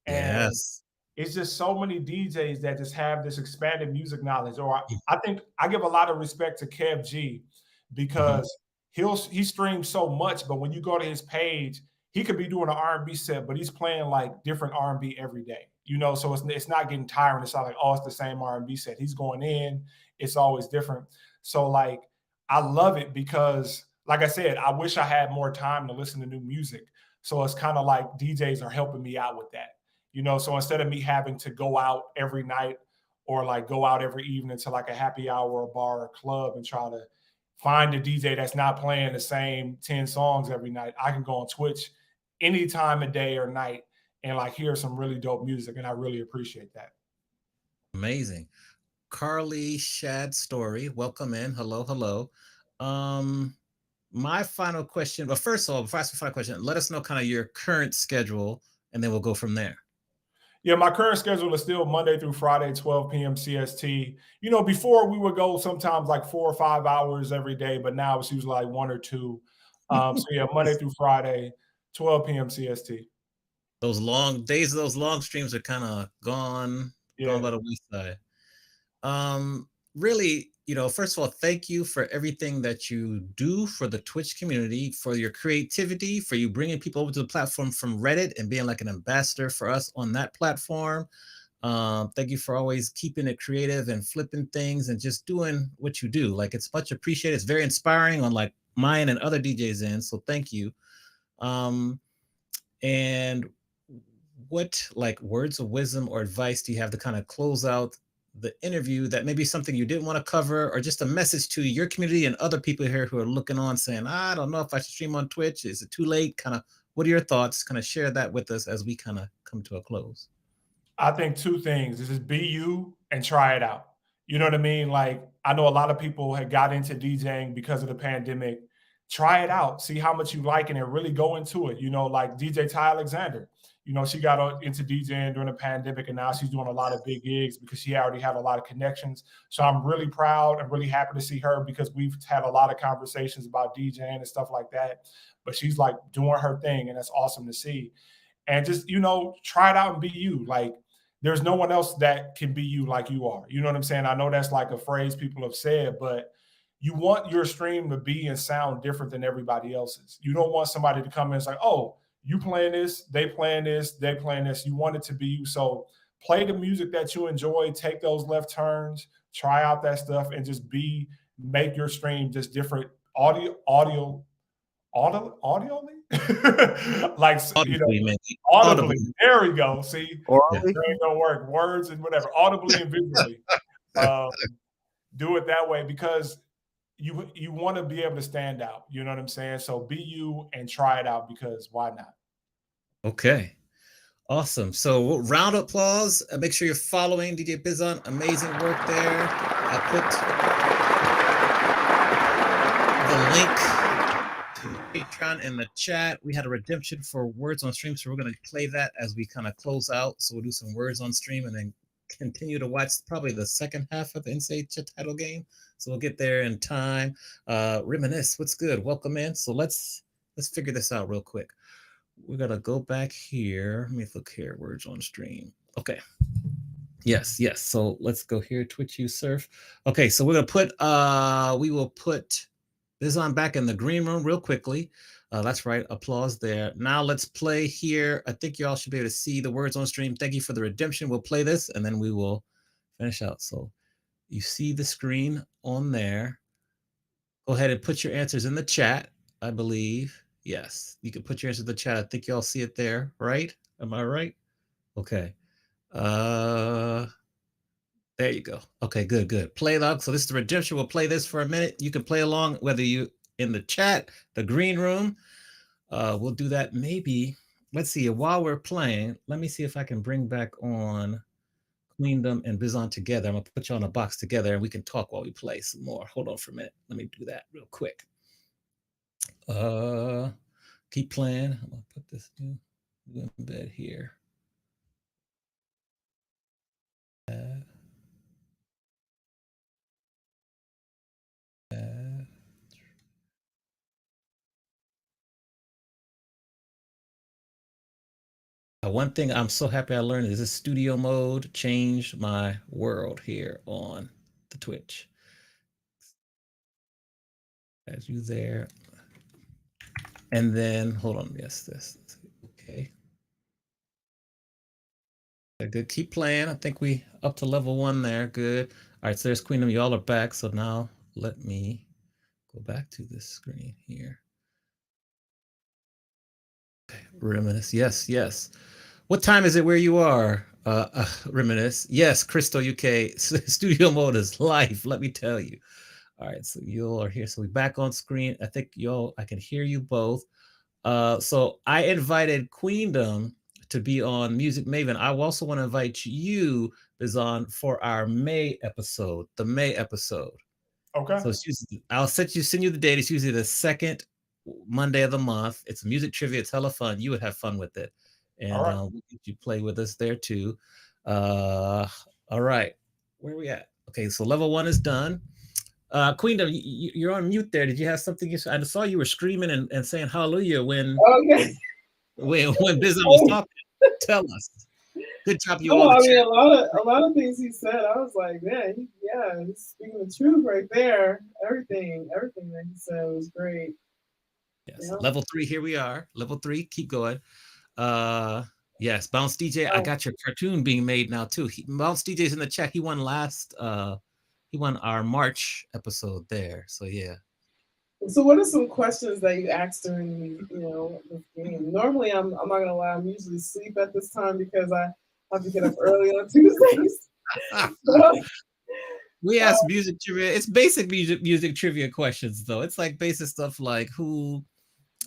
And Yes. it's just so many DJs that just have this expanded music knowledge. Or I think I give a lot of respect to Kev G Mhm. because he streams so much, but when you go to his page, he could be doing an R&B set, but he's playing like different R&B every day. So it's not getting tiring. It's not like, oh, it's the same R&B set. He's going in, it's always different. So like I love it because like I said, I wish I had more time to listen to new music. So it's kind of like DJs are helping me out with that. So instead of me having to go out every night or like go out every evening to like a happy hour or bar or club and try to find a DJ that's not playing the same 10 songs every night, I can go on Twitch any time of day or night and like hear some really dope music. And I really appreciate that. Amazing. Carly Shad Story, welcome in. Hello, hello. My final question. Well, first of all, before I ask the final question, let us know kind of your current schedule, and then we'll go from there. Yeah, my current schedule is still Monday through Friday, 12 p.m. CST. You know, before we would go sometimes like 4 or 5 hours every day, but now it's usually like 1 or 2. So yeah, Monday through Friday, 12 p.m. CST. Those long days, those long streams are kind of gone Yeah. by the wayside. Really, first of all, thank you for everything that you do for the Twitch community, for your creativity, for you bringing people over to the platform from Reddit and being like an ambassador for us on that platform. Thank you for always keeping it creative and flipping things and just doing what you do. Like, it's much appreciated. It's very inspiring on like mine and other DJs in. So thank you. And what like words of wisdom or advice do you have to kind of close out the interview, that maybe something you didn't want to cover, or just a message to your community and other people here who are looking on saying, I don't know if I should stream on Twitch. Is it too late? Kind of, what are your thoughts? Kind of share that with us as we kind of come to a close. I think 2 things. Is just be you and try it out. You know what I mean? Like, I know a lot of people had got into DJing because of the pandemic. Try it out. See how much you like it and really go into it. You know, like DJ Ty Alexander. You know, she got into DJing during the pandemic, and now she's doing a lot of big gigs because she already had a lot of connections. So I'm really proud and really happy to see her, because we've had a lot of conversations about DJing and stuff like that. But she's like doing her thing, and that's awesome to see. And just, try it out and be you. Like, there's no one else that can be you like you are. You know what I'm saying? I know that's like a phrase people have said, but you want your stream to be and sound different than everybody else's. You don't want somebody to come in and say, oh, you playing this, they playing this, they playing this. You want it to be you. So play the music that you enjoy, take those left turns, try out that stuff, and just make your stream just different audibly, like, Audibly, audibly. There we go. See, Orally? brain don't work. Words and whatever, audibly and visually. Do it that way, because you want to be able to stand out. You know what I'm saying? So be you and try it out, because why not? Okay. Awesome. So round of applause. Make sure you're following DJ Bizzon. Amazing work there. I put the link to Patreon in the chat. We had a redemption for words on stream, so we're going to play that as we kind of close out. So we'll do some words on stream and then continue to watch probably the second half of the NCAA title game. So we'll get there in time. Reminisce, what's good? Welcome in. So let's figure this out real quick. We're gonna go back here. Let me look here. Words on stream. Okay. Yes. So let's go here. Twitch you surf. Okay. So we're gonna put. We will put this on back in the green room real quickly. That's right. Applause there. Now let's play here. I think you all should be able to see the words on stream. Thank you for the redemption. We'll play this and then we will finish out. So you see the screen on there. Go ahead and put your answers in the chat, I believe. Yes, you can put your answer in the chat. I think y'all see it there, right? Am I right? Okay. There you go. Okay, good. Play log. So this is the redemption. We'll play this for a minute. You can play along, whether you in the chat, the green room. We'll do that maybe. Let's see. While we're playing, let me see if I can bring back on Queendom and Bizzon together. I'm gonna put you on a box together and we can talk while we play some more. Hold on for a minute. Let me do that real quick. Keep playing. I'm gonna put this new embed here. One thing I'm so happy I learned is this studio mode changed my world here on the Twitch. As you there. And then, hold on, yes, this. Okay. Good, keep playing. I think we up to level 1 there, good. All right, so there's Queendom, y'all are back. So now let me go back to this screen here. Okay, Reminisce, yes. What time is it where you are, Reminisce? Yes, Crystal UK, studio mode is life, let me tell you. All right, so you all are here. So we're back on screen. I think I can hear you both. So I invited Queendom to be on Music Maven. I also want to invite you, Bizzon, for our May episode, the May episode. Okay. So I'll send you the date. It's usually the second Monday of the month. It's music trivia. It's hella fun. You would have fun with it, and All right. we'll get you play with us there too. All right, where are we at? Okay, so level 1 is done. Queendom, you're on mute there. Did you have something? I saw you were screaming and saying hallelujah when Okay. when Bizzon was talking. Tell us. Good job, you No, all. I mean a lot of things he said. I was like, man, he's speaking the truth right there. Everything that he said was great. Yes, Yeah. level 3. Here we are. Level 3. Keep going. Yes, Bounce DJ. I got your cartoon being made now too. Bounce DJ's in the chat. He won he won our March episode there. So yeah. So what are some questions that you asked during this game? Normally I'm not gonna lie, I'm usually asleep at this time because I have to get up early on Tuesdays. We ask music trivia. It's basic music trivia questions though. It's like basic stuff like who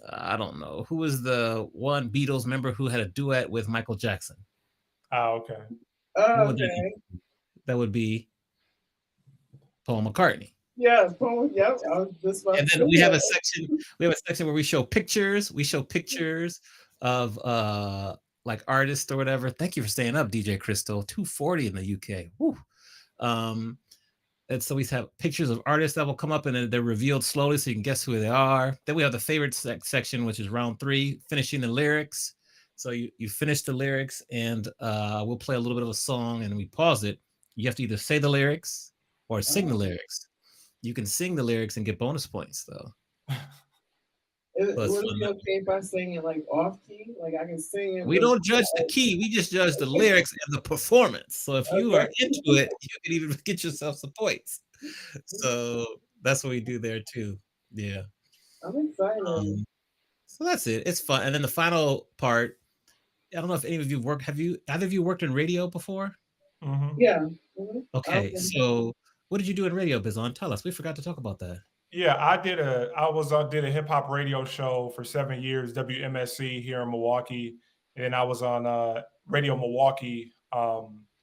I don't know. Who was the one Beatles member who had a duet with Michael Jackson? Oh, okay. Okay. That would be Paul McCartney. Yeah, Paul. Yep. I was just about And to then say we have that. a section. We have a section where we show pictures. We show pictures of like artists or whatever. Thank you for staying up, DJ Crystal. 240 in the UK. Woo. And so we have pictures of artists that will come up and they're revealed slowly so you can guess who they are. Then we have the favorite section, which is round 3, finishing the lyrics. So you finish the lyrics and we'll play a little bit of a song and we pause it. You have to either say the lyrics or sing the lyrics. You can sing the lyrics and get bonus points though. Would it be okay if I sing it like off key? Like I can sing it. We don't judge the key. We just judge the lyrics and the performance. So if you are into it, you can even get yourself some points. So that's what we do there too. Yeah. I'm excited. So that's it. It's fun. And then the final part, I don't know if any of you either of you worked in radio before? Mm-hmm. Yeah. Okay. So what did you do in radio, Bizzon? Tell us. We forgot to talk about that. Yeah, I did a hip hop radio show for 7 years, WMSC here in Milwaukee, and then I was on Radio Milwaukee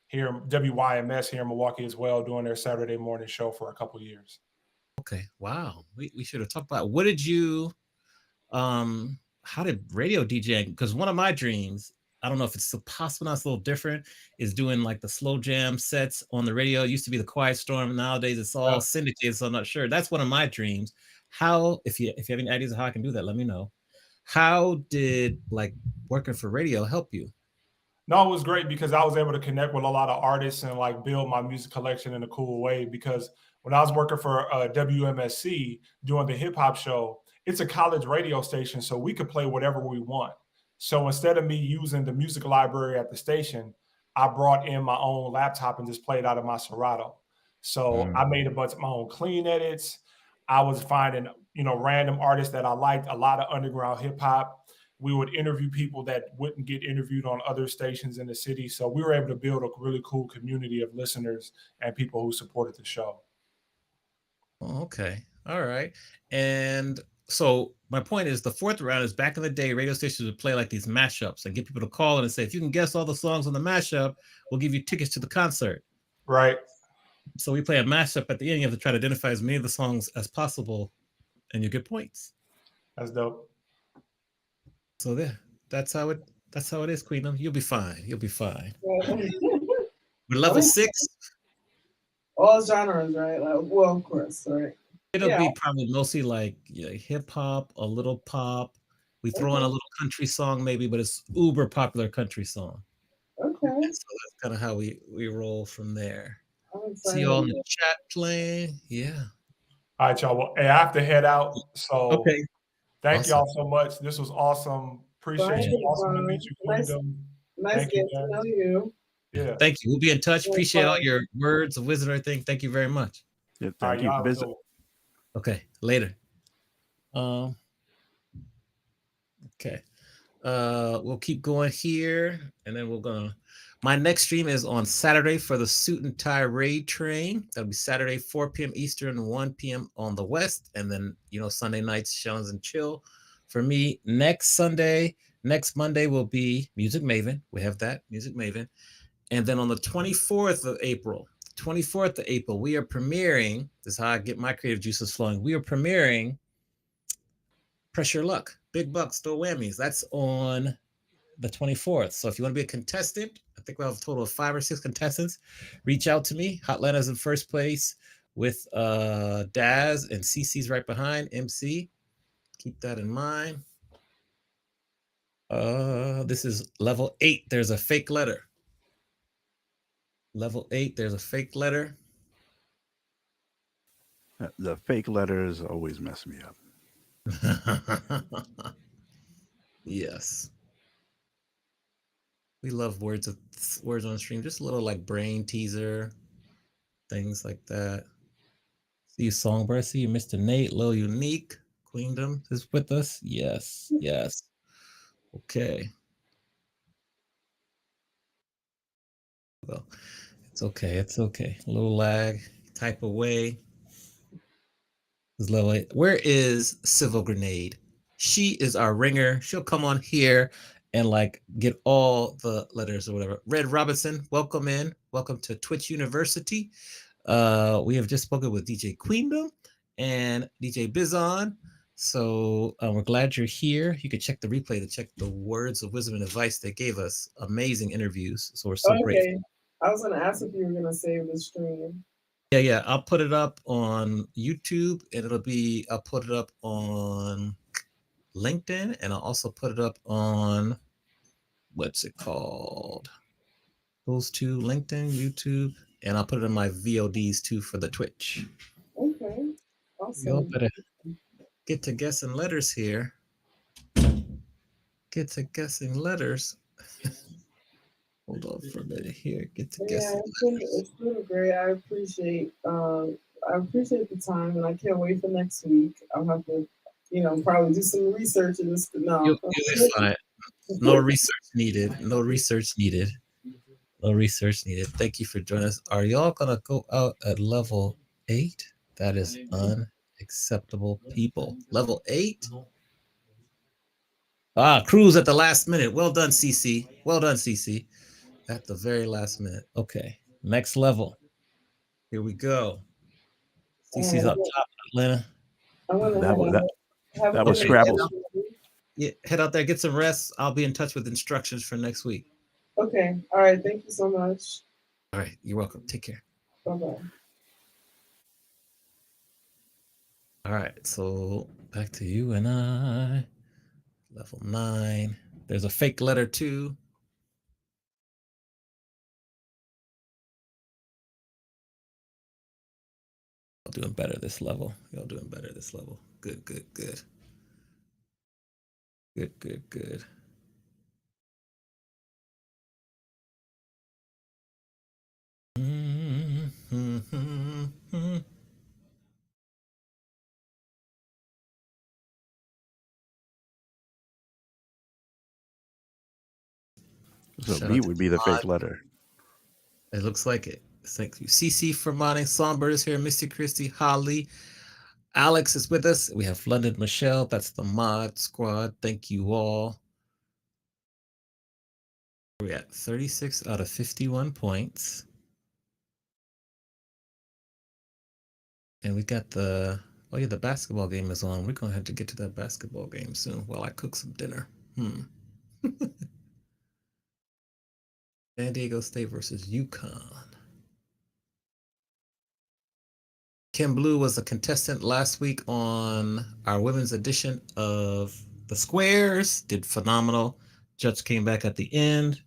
here, WYMS here in Milwaukee as well, doing their Saturday morning show for a couple of years. Okay. Wow. We should have talked about what did you how did radio DJing? Because one of my dreams, I don't know if it's possible, not, it's a little different, is doing like the slow jam sets on the radio. It used to be the Quiet Storm. Nowadays it's all syndicated, so I'm not sure. That's one of my dreams. How, if you have any ideas of how I can do that, let me know. How did like working for radio help you? No, it was great because I was able to connect with a lot of artists and like build my music collection in a cool way. Because when I was working for WMSC doing the hip hop show, it's a college radio station, so we could play whatever we want. So instead of me using the music library at the station, I brought in my own laptop and just played out of my Serato. So I made a bunch of my own clean edits. I was finding, random artists that I liked, a lot of underground hip hop. We would interview people that wouldn't get interviewed on other stations in the city. So we were able to build a really cool community of listeners and people who supported the show. Okay. All right. And so my point is the fourth round is back in the day, radio stations would play like these mashups and get people to call in and say, if you can guess all the songs on the mashup, we'll give you tickets to the concert. Right. So we play a mashup at the end. You have to try to identify as many of the songs as possible and you get points. That's dope. So there, that's how it is, Queendom. You'll be fine. You'll be fine. We're level 6. All genres, right? Like, well, of course, right? It'll be probably mostly like hip hop, a little pop. We throw in a little country song maybe, but it's uber popular country song. Okay. So that's kind of how we roll from there. See you all in the chat playing. Yeah. All right, y'all. Well, hey, I have to head out. So okay. Thank y'all so much. This was awesome. Appreciate you. Awesome to meet you, Queendom. Nice getting to know you. Yeah. Thank you. We'll be in touch. Appreciate all your words of wisdom and everything. Thank you very much. Yeah, thank you for visiting. Okay, later. Okay. We'll keep going here, and then my next stream is on Saturday for the Suit and Tie Raid Train. That'll be Saturday, 4 p.m. Eastern, 1 p.m. on the West, and then Sunday nights, Shells and Chill. For me, next Monday will be Music Maven. We have that, Music Maven. And then on the 24th of April, 24th of April, we are premiering. This is how I get my creative juices flowing. We are premiering Press Your Luck, Big Bucks, Throw Whammies. That's on the 24th. So if you want to be a contestant, I think we'll have a total of 5 or 6 contestants. Reach out to me. Hotline is in first place with Daz, and CC's right behind MC. Keep that in mind. This is level 8. There's a fake letter. Level 8, there's a fake letter. The fake letters always mess me up. Yes. We love words on stream. Just a little like brain teaser, things like that. See you, Songbird. See you, Mr. Nate. Low Unique. Queendom is with us. Yes. Yes. Okay. Well, it's okay. It's okay. A little lag. Type away. Is level 8. Where is Civil Grenade? She is our ringer. She'll come on here and like get all the letters or whatever. Red Robinson, welcome in. Welcome to Twitch University. We have just spoken with DJ Queendom and DJ Bizzon. So we're glad you're here. You can check the replay to check the words of wisdom and advice they gave us. Amazing interviews. So we're so grateful. I was going to ask if you were going to save the stream. Yeah. I'll put it up on YouTube, and I'll put it up on LinkedIn, and I'll also put it up on, what's it called? Those two, LinkedIn, YouTube, and I'll put it in my VODs too for the Twitch. Okay. Awesome. Y'all better get to guessing letters here. Get to guessing letters. Hold on for a minute here. Get to guessing letters. It's been great. I appreciate the time, and I can't wait for next week. I'll have to, probably do some research in this. No, you'll be fine. No research needed. No research needed. No research needed. Thank you for joining us. Are y'all gonna go out at level 8? That is unacceptable, people. Level 8? Cruise at the last minute. Well done, CC. Well done, CC. At the very last minute. Okay. Next level. Here we go. CC's up top, Atlanta. That was Scrabble. Yeah, head out there, get some rest. I'll be in touch with instructions for next week. Okay. All right. Thank you so much. All right. You're welcome. Take care. Bye-bye. All right. So back to you and I. Level 9. There's a fake letter too. Y'all doing better this level. Y'all doing better this level. Good. Good. So B would be the fake letter. It looks like it. Thank you. CC for modding. Songbird is here. Misty Christie, Holly. Alex is with us. We have London Michelle. That's the mod squad. Thank you all. We're at 36 out of 51 points. And we got the basketball game is on. We're going to have to get to that basketball game soon while I cook some dinner. San Diego State versus UConn. Kim Blue was a contestant last week on our women's edition of The Squares. Did phenomenal. Judge came back at the end.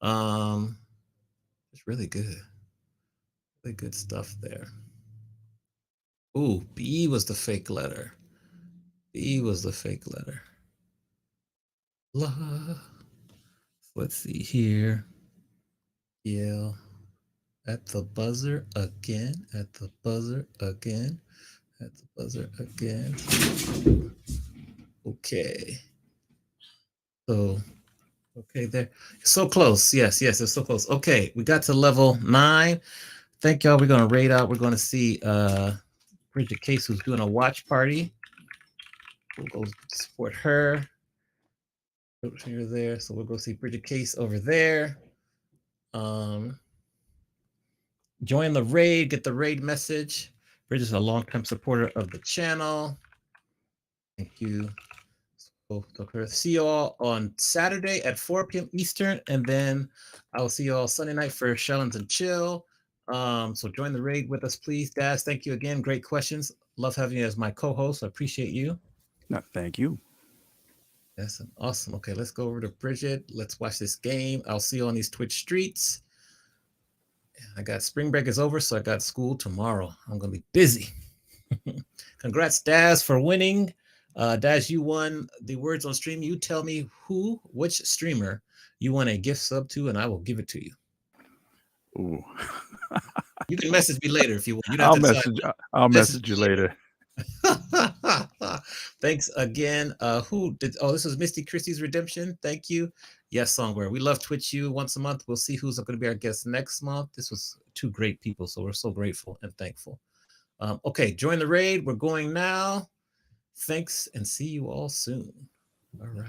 It's really good. Really good stuff there. Ooh, B was the fake letter. B was the fake letter. Let's see here. Yeah. At the buzzer again. At the buzzer again. At the buzzer again. Okay. So, okay, there. So close. Yes, it's so close. Okay, we got to level 9. Thank y'all. We're going to raid out. We're going to see Bridget Case, who's doing a watch party. We'll go support her. You're there. So we'll go see Bridget Case over there. Join the raid, get the raid message. Bridge is a long-time supporter of the channel. Thank you. So, see you all on Saturday at 4 p.m. Eastern, and then I will see you all Sunday night for Shellens and Chill. So join the raid with us, please. Daz, thank you again. Great questions. Love having you as my co-host. I appreciate you. No, thank you. That's awesome. Okay, let's go over to Bridget. Let's watch this game. I'll see you on these Twitch streets. I got spring break is over, so I got school tomorrow. I'm gonna be busy. Congrats, Daz, for winning. Daz, you won the words on stream. You tell me which streamer you want a gift sub to, and I will give it to you. Ooh. You can message me later if you want. I'll message you later. Thanks again. This was Misty Christie's Redemption. Thank you. Yes, Songbird. We love Twitch you once a month. We'll see who's going to be our guest next month. This was two great people, so we're so grateful and thankful. Okay, join the raid. We're going now. Thanks, and see you all soon. All right.